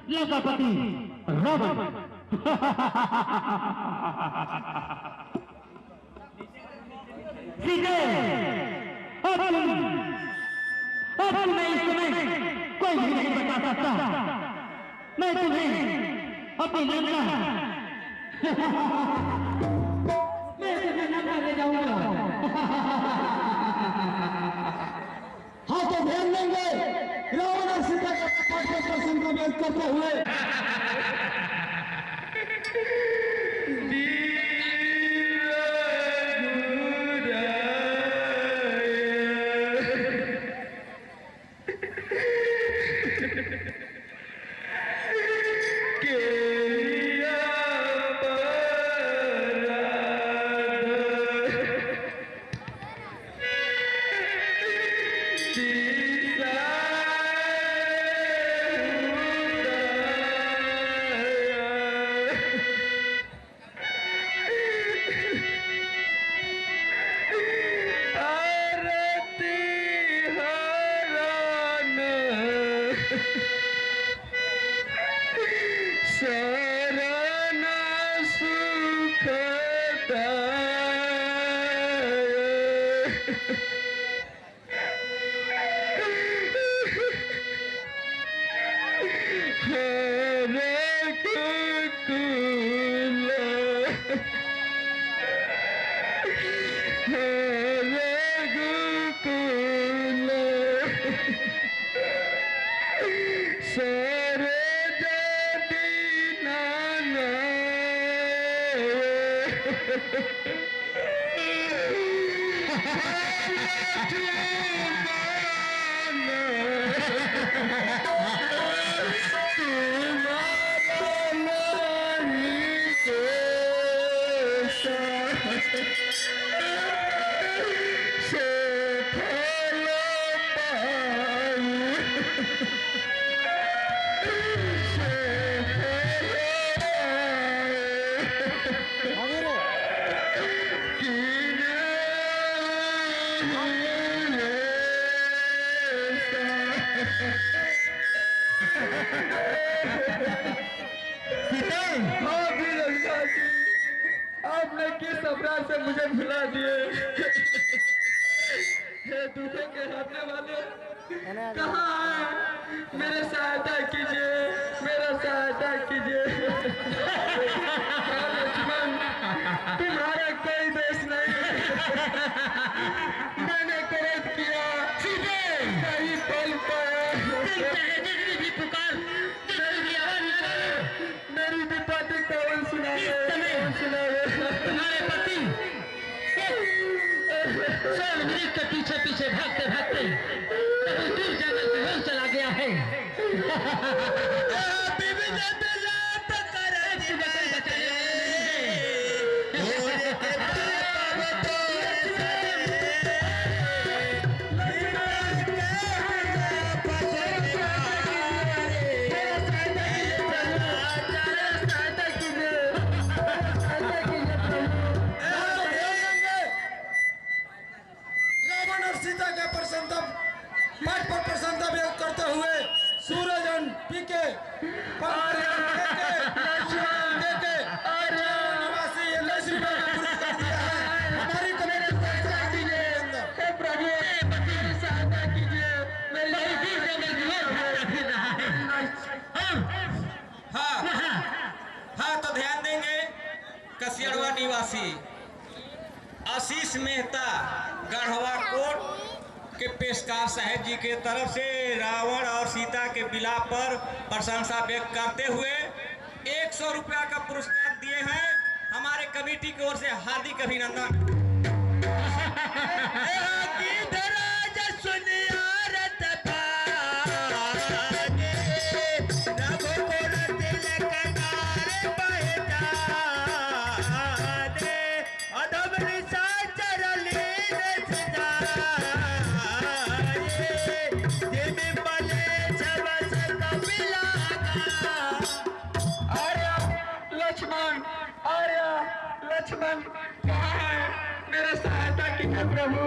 लंकापति रावण सीधे अब मैं इस समय कोई भी नहीं बता सकता। मैं तुम्हें अपनी लंका ले जाऊंगा। हाँ तो ध्यान देंगे रावण और सीता का प्रसंग को व्यक्त करते हुए आपने किस अपराध से मुझे भुला दिए? हे दूल्हे के हाथने वाले कहाँ हैं? मेरे सहायता कीजिए, मेरा सहायता कीजिए। लक्ष्मण, तुम्हारा कोई दोष नहीं। मैंने क्रोध किया, नहीं बोल पाया। मेरी विपत्ति कौन सुनावे? तुम्हारे पति स्वयं के पीछे पीछे भागते भागते दूर जंगल की ओर चला गया है। प्रसन्नता व्यक्त करते निवासी आशीष मेहता गढ़वा कोट के पेशकार साहब जी के तरफ से रावण और सीता के विलाप पर प्रशंसा व्यक्त करते हुए 100 रुपया का पुरस्कार दिए हैं। हमारे कमेटी की ओर से हार्दिक अभिनंदन। लक्ष्मण कहाँ है? मेरी सहायता कीजिए प्रभु,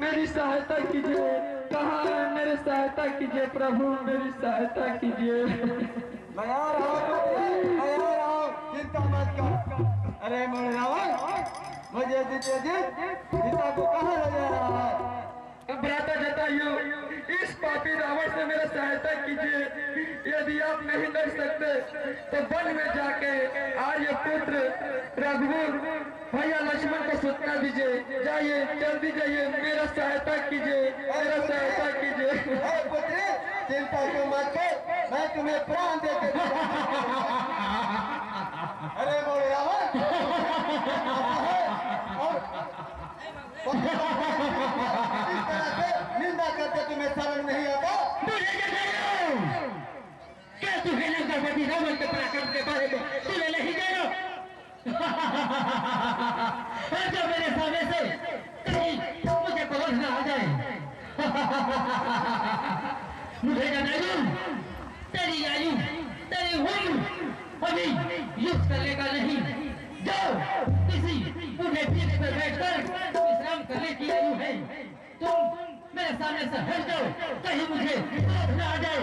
मेरी सहायता कीजिए। कहाँ है? मेरी सहायता कीजिए प्रभु, मेरी सहायता कीजिए। मैं आ रहा हूँ, चिंता मत कर। अरे मोरे रावण, मुझे दीजिए सीता को कहाँ ले जा रहा है? भ्राता जटायु, इस पापी रावण से मेरा सहायता कीजिए। यदि आप नहीं लड़ सकते तो वन में जाके आर्य पुत्र रघुवर भैया लक्ष्मण को सूचना दीजिए। जाइए, जल्दी जाइए, मेरा सहायता कीजिए, मेरा सहायता कीजिए। पुत्री, चिंता क्यों मत कर, मैं तुम्हें प्राण देके अरे मोरे रावण, इस तरह से निंदा करते तुम्हें शर्म नहीं आता? क्या तुम्हें लंकापति रावण के पराक्रम के बारे में तुम्हें नहीं जानो? और जो मेरे सामने से कहीं मुझे पहुंच न आ जाए। मुझे जटायु, तेरी आयु, तेरी उम्र अभी युद्ध करने का नहीं। जाओ, किसी बूढ़े पीढ़े पर बैठकर विश्राम करने की आयु है। तुम मेरे सामने से हट जाओ, कहीं मुझे न आ जाए।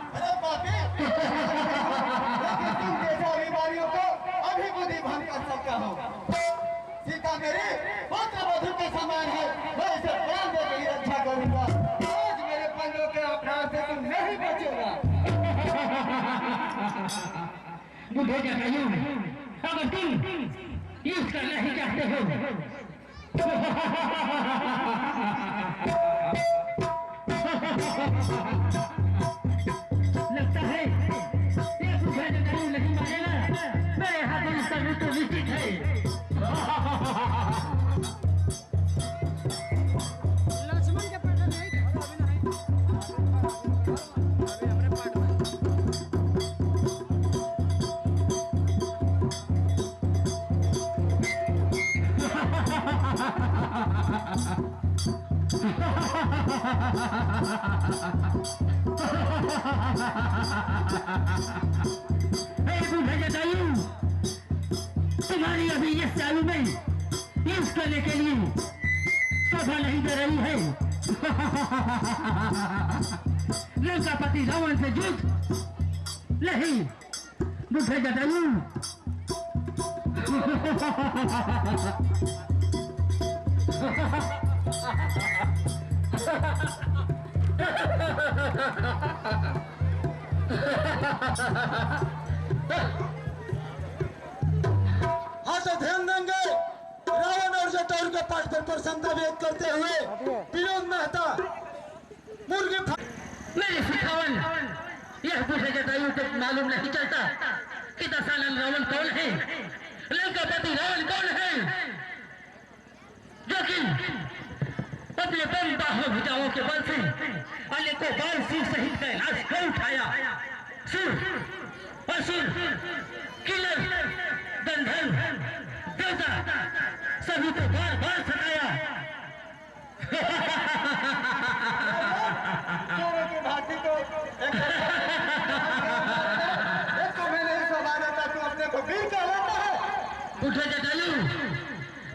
अरे पापी, लेकिन तुम जैसे अभिमानियों को अभी बुद्धि भंग कर सकता हो। सीता मेरी पुत्र वधु के समान है, मैं इसे प्राण देकर ही रक्षा करूंगा। आज मेरे पंजों के अपराध से तुम नहीं बचेगा। बूढ़े जटायु, अगर तुम युद्ध करना ही चाहते हो लगता है ये बूढ़े जटायु नहीं मानेगा। मेरे हाथों में सब तो निश्चित है। लक्ष्मण के पास नहीं थे, हमरे पाठ में तुम्हारी अभी इस चालू में युद्ध करने के लिए सभा नहीं दे रही है। लंकापति रावण से युद्ध नहीं। बूढ़े जटायु, हाँ तो ध्यान देंगे। रावण और जटायु के पाठ पर प्रसन्नता व्यक्त करते हुए विनोद मेहता मुर्गी मेरे सिखावन, यह बूढ़े जटायु को मालूम नहीं चलता कि दशानन रावण कौन है, लंकापति रावण कौन है, जो कि अपने बम बाहों भुजाओं के बल से अनेकों बार सिर सहित कैलाश को उठाया। सुर, असुर, किलर, गंधर्व, देवता सभी को बार बार सताया। की भांति तो मैंने इस जमाने तक तू अपने को वीर कहलाता है। बूढ़े जटायु,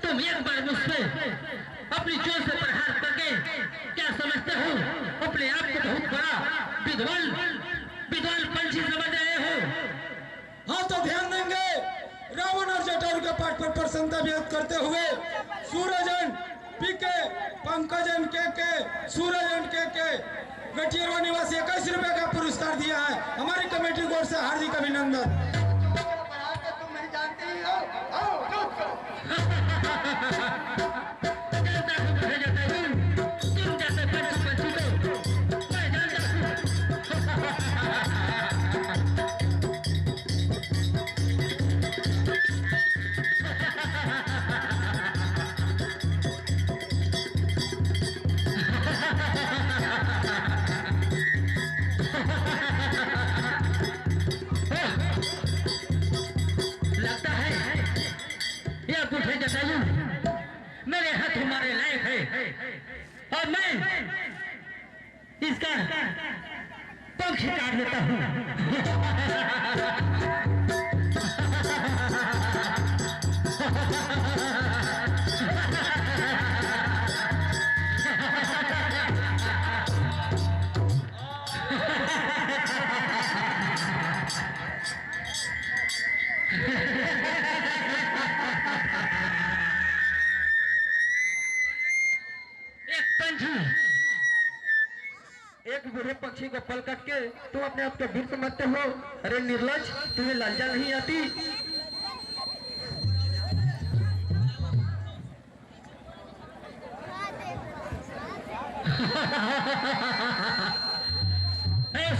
तुम एक बार मुझसे अपनी चोट से प्रहार करके क्या समझते हो? अपने आप को बहुत बड़ा विद्वान पंछी समझ रहे हो। हाँ तो ध्यान देंगे। रावण और जटायु के पाठ पर प्रसन्नता व्यक्त करते हुए सूरजन पीके, पंकजन के सूरजन के गठियरवा निवासी 21 रुपए का पुरस्कार दिया है। हमारी कमेटी की ओर से हार्दिक अभिनंदन। तुम नहीं जानती हो आओ रुक जनता को कहा जाता है तुम जैसे पंछी पंछी को मैं जानता हूँ। लगता है यह बूढ़े जटायु मेरे हाथ हमारे लायक है और मैं इसका पंख काट देता हूँ। एक बूढ़े पक्षी को पल कट के तुम अपने आप को वीर समझते हो। अरे निर्लज, तुम्हें लज्जा नहीं आती?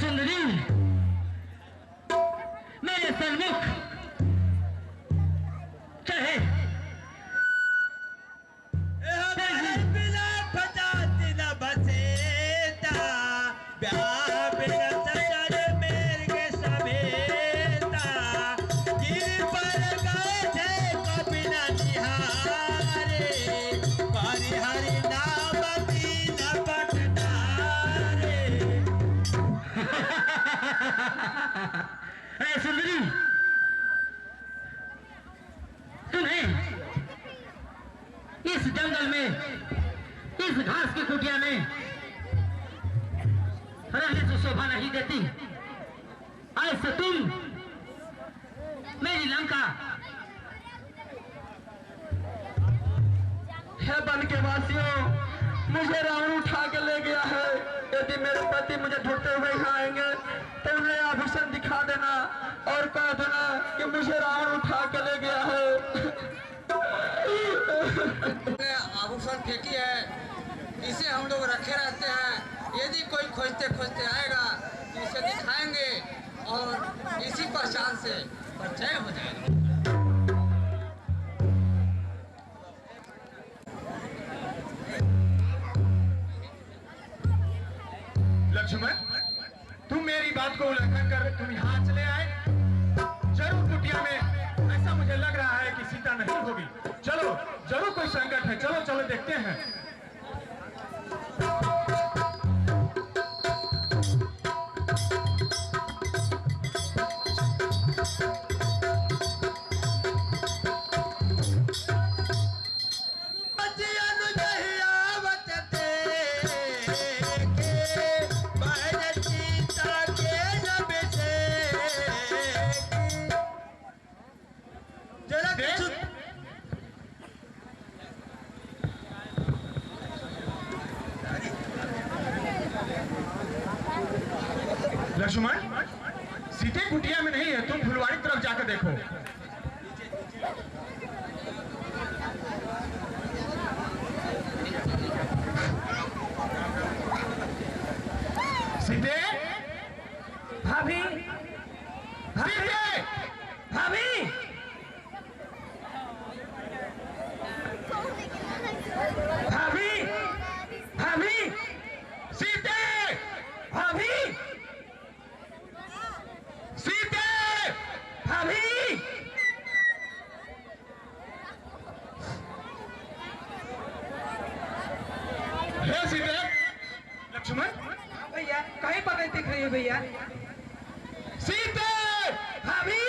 सुंदरी मेरे सन्मुख चाहे बिना फजाती न बसेता ब्याह बिना सजन मेरे के समेता गिर पर गए थे कभी न निहारे हरि हरि नाम दीन बटनारे। सुंदरी तुम्हें इस जंगल में इस घास की कुटिया में रहने से शोभा नहीं देती। आज से तुम मेरी लंका है बन के वासियों, मुझे रावण उठा के ले गया है। यदि मेरे पति मुझे ढूंढते हुए यहाँ आएंगे तो उन्हें आभूषण दिखा देना और कह देना कि मुझे रावण उठा के ले गया है। आभूषण फेंकी है, इसे हम लोग रखे रहते हैं। यदि कोई खोजते खोजते आएगा तो इसे दिखाएंगे और इसी पहचान से परिचय हो जाएगा। लक्ष्मण, तुम मेरी बात को उल्लंघन कर तुम यहाँ चले आए। जरूर कुटिया में ऐसा मुझे लग रहा है कि सीता नहीं होगी। चलो, जरूर कोई संकट है। चलो चलो देखते हैं। लक्ष्मण, सीते कुटिया में नहीं है, तुम फुलवाड़ी तरफ जाकर देखो। सीते, भाभी सीते, भाभी भाभी भाभी सीते, भाभी सीते, भाभी हे सीते। लक्ष्मण, भैया कहीं पर नहीं दिख रही है भैया। सीते, भाभी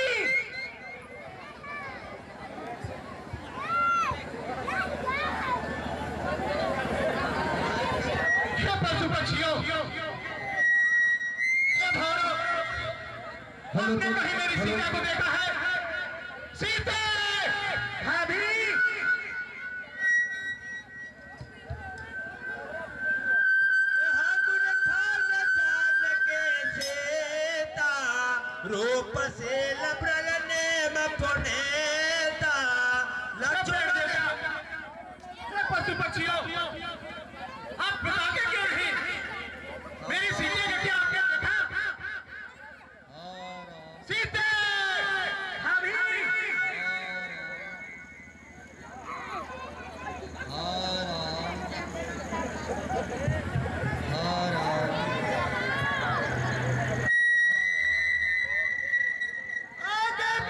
हे पशु पक्षियों, हे भारो, आपने कहीं मेरी सीता को देखा है? सीते, भाभी रूप से लबरने में पुनेता पशु पक्षियों, आप बताते क्यों नहीं? मेरी सीते को क्या आपने देखा? सीते! अभी!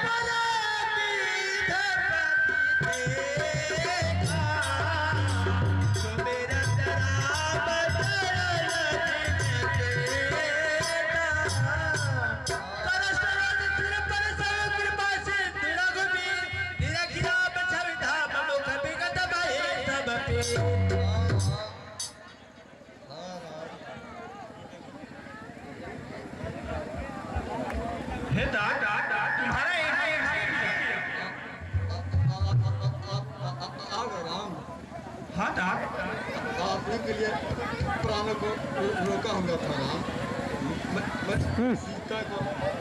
तुम्हारा हाँ दाद, आपने के लिए प्राणों को रोका होगा था राम। मैं सीता को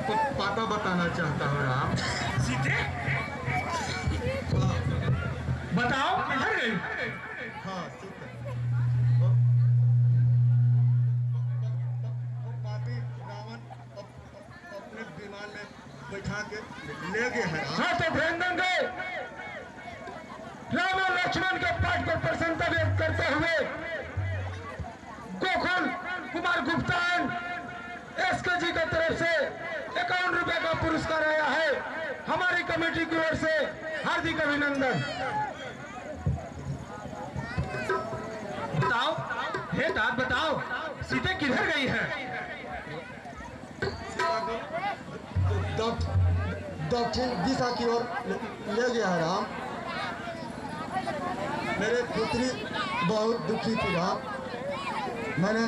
कुछ पाता बताना चाहता हूँ राम। सीते बताओ किधर गई? हाँ सीता, पापी रावण अपने विमान में बैठा के ले गए हैं राम। हाँ तो ध्यान देंगे। राम और लक्ष्मण के पाठ पर प्रसन्नता व्यक्त करते हुए गोकुल कुमार गुप्तान एसके जी की तरफ से 51 रुपए का पुरस्कार आया है। हमारी कमेटी की ओर से हार्दिक अभिनंदन। बताओ हे दाद, बताओ सीते किधर गई है? दक्षिण दिशा की ओर ले गया है राम। मेरे पुत्री बहुत दुखी थी राम। मैंने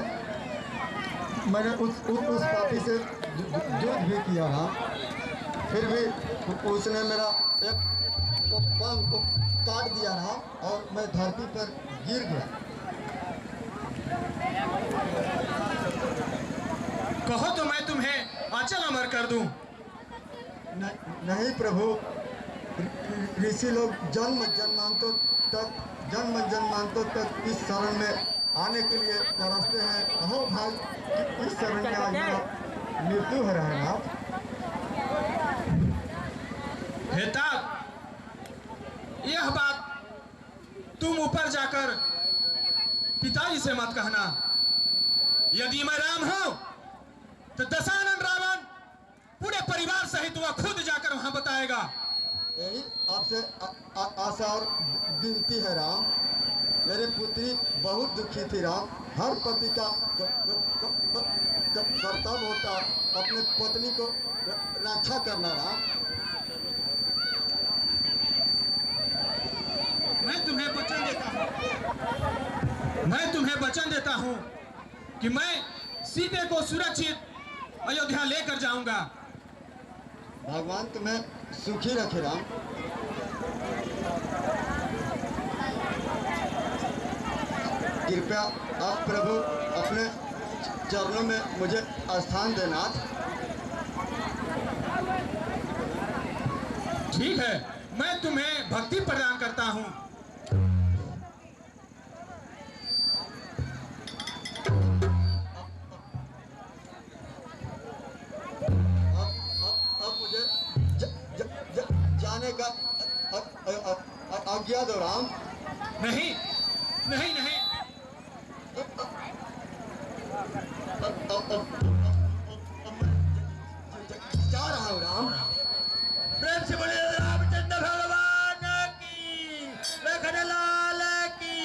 उस पापी से युद्ध भी किया राम। फिर भी उसने मेरा एक पांव को काट दिया राम और मैं धरती पर गिर गया। कहो तो मैं तुम्हें अचल अमर कर दूं। नहीं प्रभु, ऋषि लोग जन्म जन्मांतों तक इस शरण में आने के लिए तरसते हैं। कहो भाई कि इस शरण में आज मृत्यु हो रहा है ना। हेता, यह बात तुम ऊपर जाकर पिताजी से मत कहना। यदि मैं राम हूं तो दशानन रावण पूरे परिवार सहित वह खुद जाकर वहां बताएगा। यही आपसे आशा और विनती है राम। मेरे पुत्री बहुत दुखी थी राम। हर पति का कर्तव्य होता अपने पत्नी को रक्षा करना राम। मैं तुम्हें वचन देता हूं कि मैं सीते को सुरक्षित अयोध्या लेकर जाऊंगा। भगवान तुम्हें सुखी रखे राम। कृपया आप प्रभु अपने चरणों में मुझे स्थान देना। ठीक है, मैं तुम्हें भक्ति प्रदान करता हूं। अब मुझे जाने का आज्ञा दो राम। नहीं नहीं नहीं, जा रहा हूँ राम। प्रेम से बोले रामचंद्र भगवान की, लखनलाल की।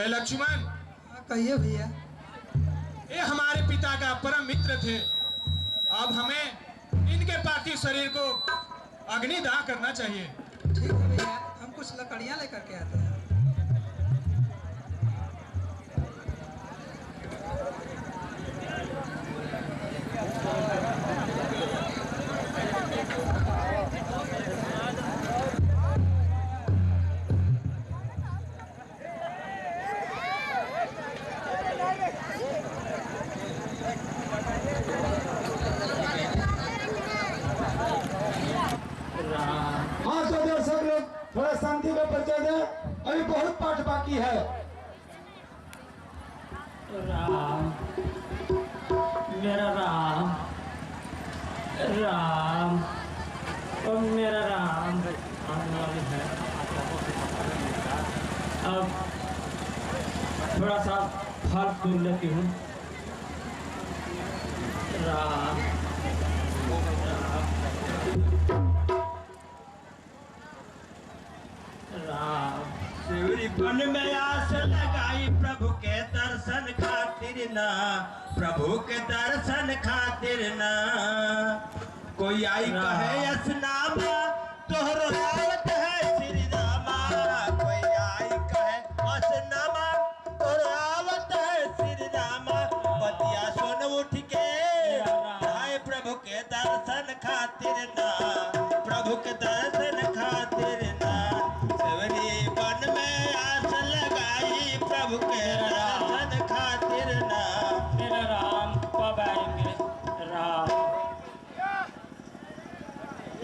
लक्ष्मण, कहिए भैया। ये हमारे पिता का परम मित्र थे। अब हमें इनके पार्थिव शरीर को अग्निदाह करना चाहिए। ठीक है भैया, हम कुछ लकड़ियाँ लेकर के आते हैं। मेरा राम राम और मेरा राम आने वाले हैं। अब थोड़ा सा फल तोड़ लेती हूँ। राम राम शिवरी बन में आस लगाई प्रभु के दर्शन खातिर ना, प्रभु के दर्शन खातिर ना। कोई आई कहे असनामा तोहरो आवत है श्री रामा, कोई आई कहे असनामा तोहरो आवत है श्री रामा। बतिया सुन उठ के आए प्रभु के दर्शन खातिर ना, प्रभु के दर्शन खातिर ना। शिवरी वन में आस लगाई प्रभु के दर्शन खातिर ना। मेरा राम कब आएंगे? राम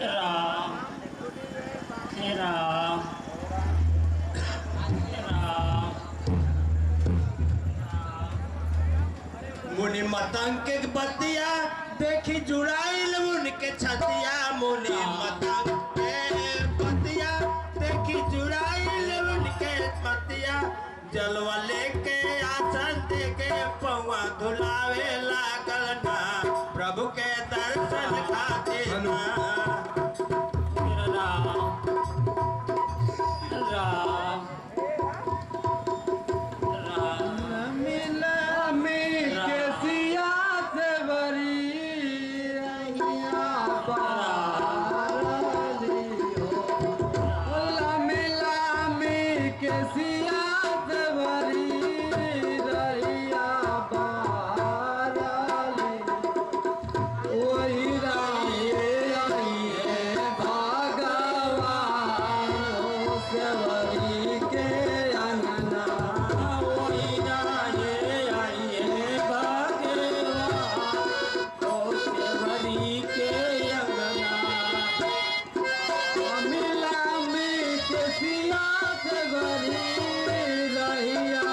राम राम राम। मुनि मतंग के बतिया देखी जुड़ाइल उनके छतिया, मुनि मतंग के बतिया देखी जुड़ाइल उनके छतिया। जलवा लेके आसन देके पौवा धुलावे लागल ना, प्रभु के दर्शन खातिर ना। राम राम राम मिला में के सिया से बरी रहिया बारलियो, मिला में के सिया से बरी रहिया बारलियो। वही राये आइए भगवान सेवरी के अंगना, वही राये आइए भगवान सेवरी के अंगना। मिला में के सिया से बरी रहिया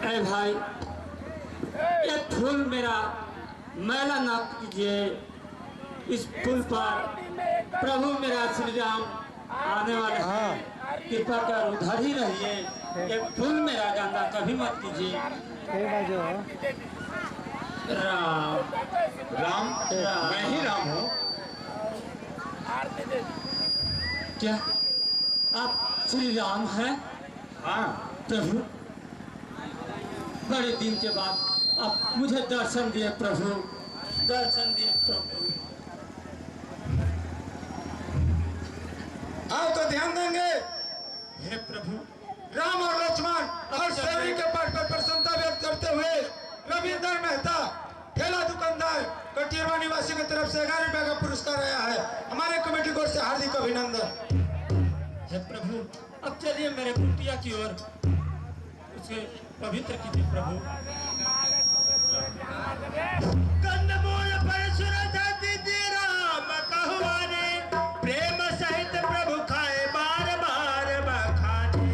अरे भाई ये फूल मेरा मैला ना कीजिए, इस फूल पर प्रभु मेरा श्री राम आने वाले हैं, कृपा कर उधर ही रहिए। ये फूल मेरा गंदा कभी मत कीजिए। राम राम मैं ही राम हूँ। क्या आप श्री राम हैं? हाँ प्रभु बड़े दिन के बाद आप मुझे दर्शन दिए प्रभु, दर्शन दिए प्रभु। आओ तो ध्यान देंगे। हे प्रभु राम और लक्ष्मण और सेवरी के पाठ पर प्रसन्नता व्यक्त करते हुए रविंद्र मेहता ठेला दुकानदार कटियरवा निवासी की तरफ से 11 रुपए का पुरस्कार आया है। हमारे कमेटी की ओर से हार्दिक अभिनंदन। हे प्रभु, अब चलिए मेरे कुटिया की ओर, उसे पवित्र कीजिए प्रभु। कंदमूल परशुर दीदी राम कहवाने, प्रेम सहित प्रभु खाए बार बार बखाने।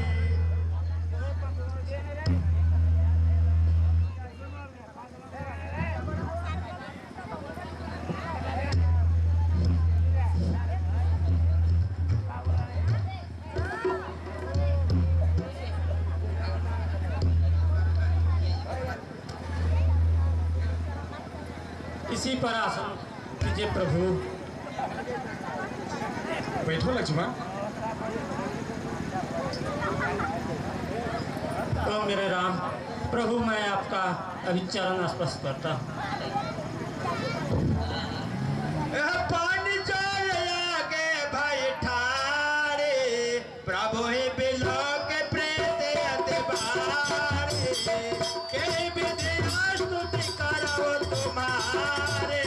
इसी पर आसन कीजिए प्रभु। बैठो लक्ष्मण। तो मेरे राम प्रभु, मैं आपका अभी चरण स्पर्श करता हूँ। पानी चल आगे भाई ठारे, प्रभु ही बिलो के प्रेत अतिबारे, के विधि स्तुति करो तुम्हारे,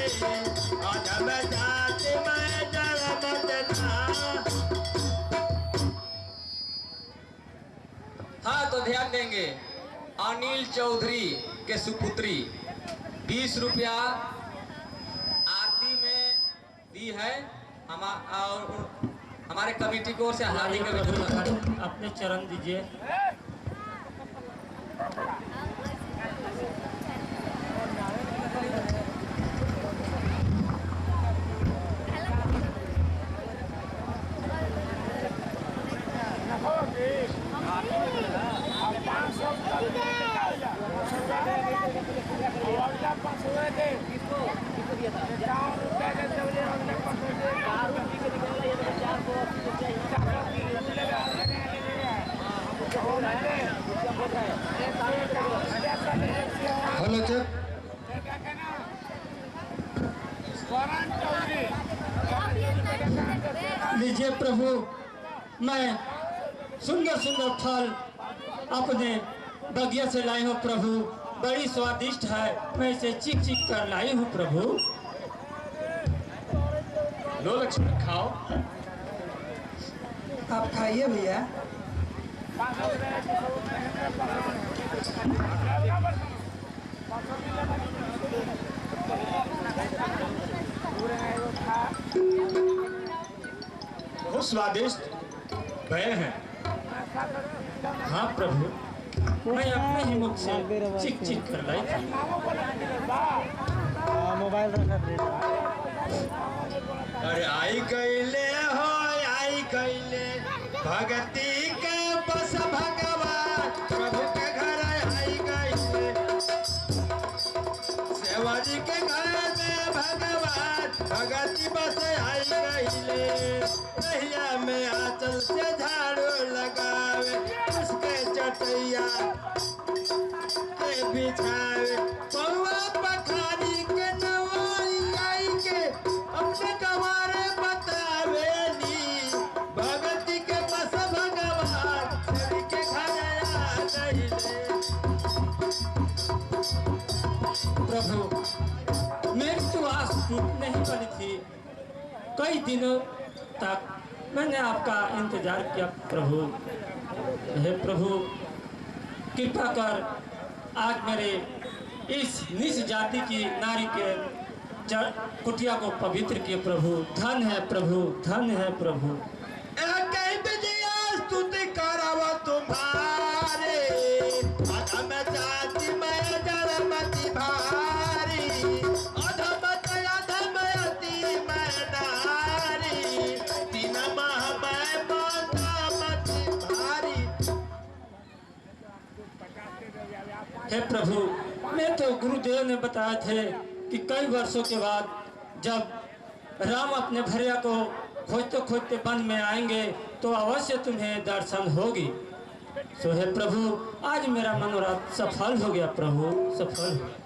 अधम जाति में जन्म देना। हाँ, तो ध्यान देंगे। अनिल चौधरी के सुपुत्री 20 रुपया आरती में दी है। और हमारे कमेटी की ओर से हार्दिक अभिनंदन। अपने चरण दीजिए। Hello check. लीजिए प्रभु, मैं सुंदर सुंदर फल अपने बगिया से लाई हूँ प्रभु, बड़ी स्वादिष्ट है। मैं इसे चिक चिक कर लाई हूँ प्रभु। लो लक्ष्मण, खाओ। आप खाइए भैया। बहुत स्वादिष्ट भय है। हाँ प्रभु, मैं अपने ही मुख से चिक चिक कर लाई थी। अरे आई गईले हो, आई गईले भगती के बस भगवान, प्रभु के घर आई गईले, सेवा जी के घर में भगवान, भगती बस आई गईले। नैया में आंचल से झाड़ू लगावे, उसके चटैया के बिछावे, पौआ पखारी के नवाई आई के अपने गवारे बतावे नी, भगती के बस भगवान, सभी के घर आ गईले। प्रभु, मेरी तो आस टूटने ही वाली थी। कई दिनों तक मैंने आपका इंतजार किया प्रभु। हे प्रभु, कृपा कर आज मेरे इस नीच जाति की नारी के कुटिया को पवित्र किए प्रभु। धन है प्रभु, धन है प्रभु। स्तुति करावा तुम्हारे, अधम जाति में जड़मति भारी, अधम अधम अति में नारी, तीन माह में मति भारी। हे प्रभु, मैं तो गुरुदेव ने बताए थे कि कई वर्षों के बाद जब राम अपने भैया को खोजते खोजते वन में आएंगे तो अवश्य तुम्हें दर्शन होगी। सो हे प्रभु, आज मेरा मनोरथ सफल हो गया प्रभु, सफल हो गया।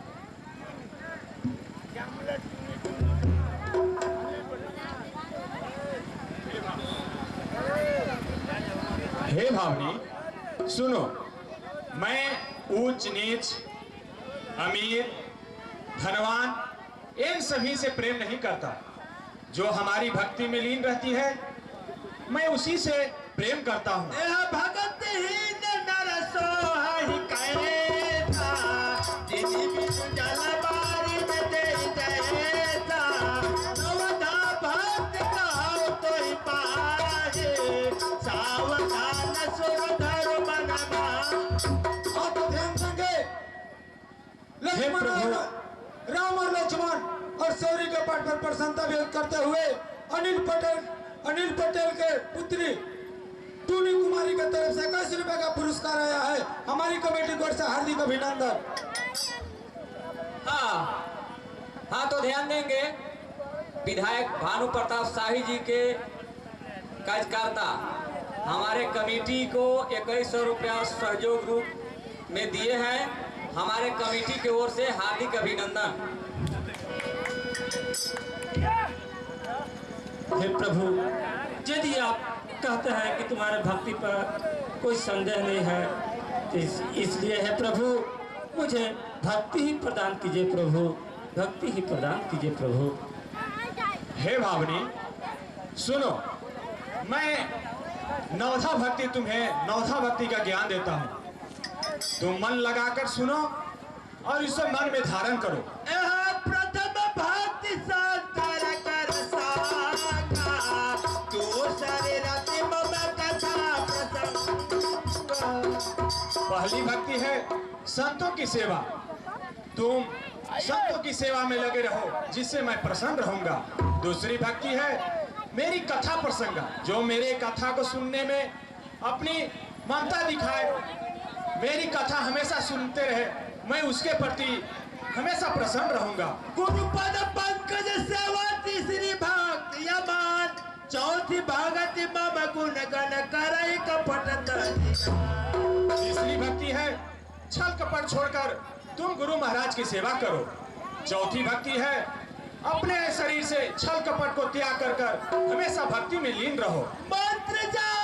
हे भावनी, सुनो, मैं ऊंच नीच, अमीर, धनवान इन सभी से प्रेम नहीं करता। जो हमारी भक्ति में लीन रहती है मैं उसी से प्रेम करता हूँ। भगत ही नर सोहहि कैसा, जिनि बिनु जलबारी में दे जैसा, नवधा भक्त कहो तोहि पाहे, सावधान सुरधर बनवा। आप ध्यान देंगे, लक्ष्मण और राम और लक्ष्मण और शौर्य के पाठ पर प्रसन्नता व्यक्त करते हुए अनिल पटेल के पुत्री टूनी कुमारी की तरफ से 21 रुपए का पुरस्कार आया है। हमारी कमेटी की ओर से हार्दिक अभिनंदन। हाँ तो ध्यान देंगे, विधायक भानु प्रताप शाही जी के कार्यकर्ता हमारे कमेटी को 2100 रुपया सहयोग रूप में दिए हैं। हमारे कमेटी की ओर से हार्दिक अभिनंदन। हे प्रभु, यदि आप कहते हैं कि तुम्हारे भक्ति पर कोई संदेह नहीं है तो इसलिए है प्रभु, मुझे भक्ति ही प्रदान कीजिए प्रभु, भक्ति ही प्रदान कीजिए प्रभु। हे भावनी सुनो, मैं नवधा भक्ति तुम्हें नवधा भक्ति का ज्ञान देता हूँ। तुम मन लगाकर सुनो और इसे मन में धारण करो। प्रथम भक्ति संकर कर साका, दूसरे रति मम कथा प्रसंग। पहली भक्ति है संतों की सेवा। तुम संतों की सेवा में लगे रहो जिससे मैं प्रसन्न रहूंगा। दूसरी भक्ति है मेरी कथा प्रसंग, जो मेरे कथा को सुनने में अपनी ममता दिखाए, मेरी कथा हमेशा सुनते रहे, मैं उसके प्रति हमेशा प्रसन्न रहूंगा। गुरुपद पंकज सेवा तीसरी भक्ति यमान, चौथी भगति मम गुण गण करई कपट। तीसरी भक्ति है छल कपट छोड़कर तुम गुरु महाराज की सेवा करो। चौथी भक्ति है अपने शरीर से छल कपट को त्याग कर हमेशा भक्ति में लीन रहो। मंत्र जाप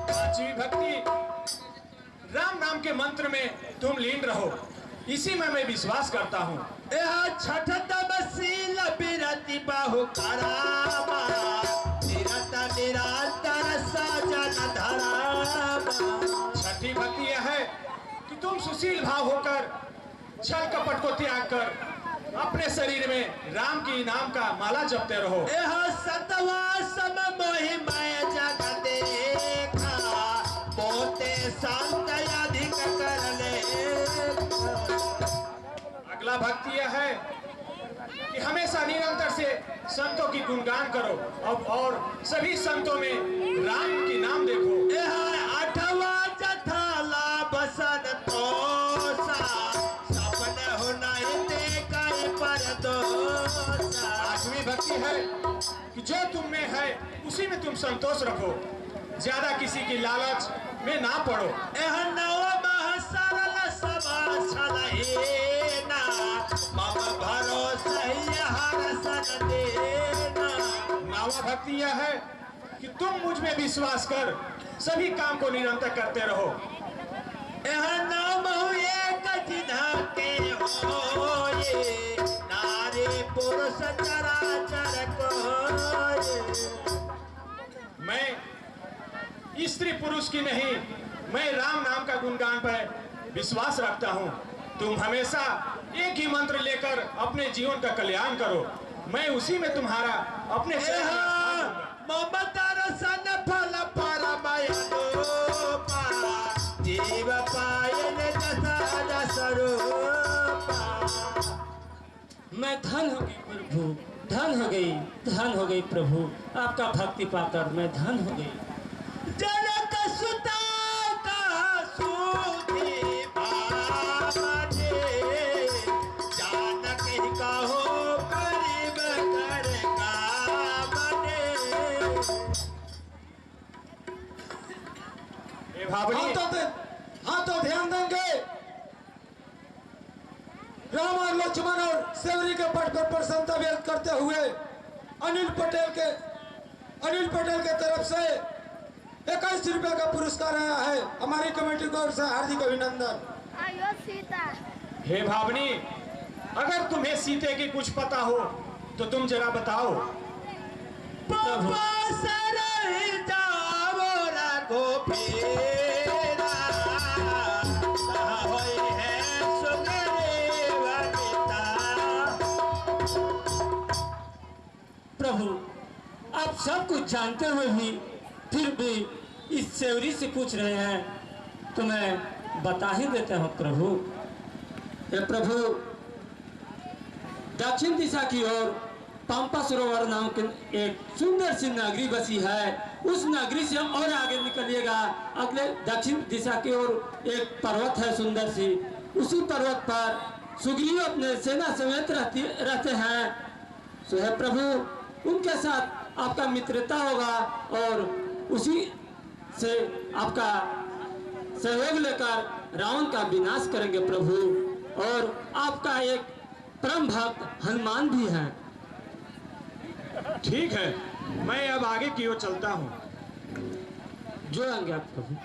पांचवी भक्ति राम नाम के मंत्र में तुम लीन रहो, इसी में मैं विश्वास करता हूँ। छठ तमसील बिरति बाहु करामा, निरत निरंतर सजन धरामा। छठी भक्ति यह है कि तुम सुशील भाव होकर छल कपट को त्याग कर अपने शरीर में राम की नाम का माला जपते रहो। सतवा सम मोहि मैं जग देखा, मोते संत अधिक कर ले। अगला भक्ति यह है कि हमेशा निरंतर से संतों की गुणगान करो और सभी संतों में राम की नाम देखो। आठवा जथाला बसन तोसा, सपने हो नहीं देखा पर दोसा। आठवीं भक्ति है कि जो तुम में है उसी में तुम संतोष रखो, ज्यादा किसी की लालच में ना पड़ो। सरल सभा छलहेना, मम भरोसा हर सन देना। नवा भक्ति यह है कि तुम मुझ में विश्वास कर सभी काम को निरंतर करते रहो। नाम एक जिन्हा के होए, नारी पुरुष चराचर कोए। मैं स्त्री पुरुष की नहीं, मैं राम नाम का गुणगान पर विश्वास रखता हूँ। तुम हमेशा एक ही मंत्र लेकर अपने जीवन का कल्याण करो, मैं उसी में तुम्हारा अपने ममता रसन फल परमयनोपा, जीव पायन जसा स्वरूपा। मैं धन हो गई प्रभु, धन हो गई प्रभु, आपका भक्ति पाकर मैं धन हो गई। जनक सुता का सूती भावने, जानक ही कहो करीब कर कामने। हाँ तो ध्यान देंगे, राम हमारे लक्ष्मण और सेवरी के पट पर प्रसन्नता व्यक्त करते हुए अनिल पटेल के तरफ से 21 रुपए का पुरस्कार आया है। हमारी कमेटी को ओर से हार्दिक अभिनंदन। आयो सीता। हे भावनी, अगर तुम्हें सीते की कुछ पता हो तो तुम जरा बताओ। प्रभु, आप सब कुछ जानते हुए भी फिर भी इस सेवरी से पूछ रहे हैं तो मैं बता ही देता हूँ प्रभु। हे प्रभु, दक्षिण दिशा की ओर पंपा सरोवर नाम की एक सुंदर सी नगरी बसी है। उस नगरी से और आगे निकलिएगा, अगले दक्षिण दिशा की ओर एक पर्वत है सुंदर सी। उसी पर्वत पर सुग्रीव अपने सेना समेत रहते हैं। सो है प्रभु, उनके साथ आपका मित्रता होगा और उसी से आपका सहयोग लेकर रावण का विनाश करेंगे प्रभु। और आपका एक परम भक्त हनुमान भी है। ठीक है, मैं अब आगे की ओर चलता हूँ। जो आएंगे आप प्रभु।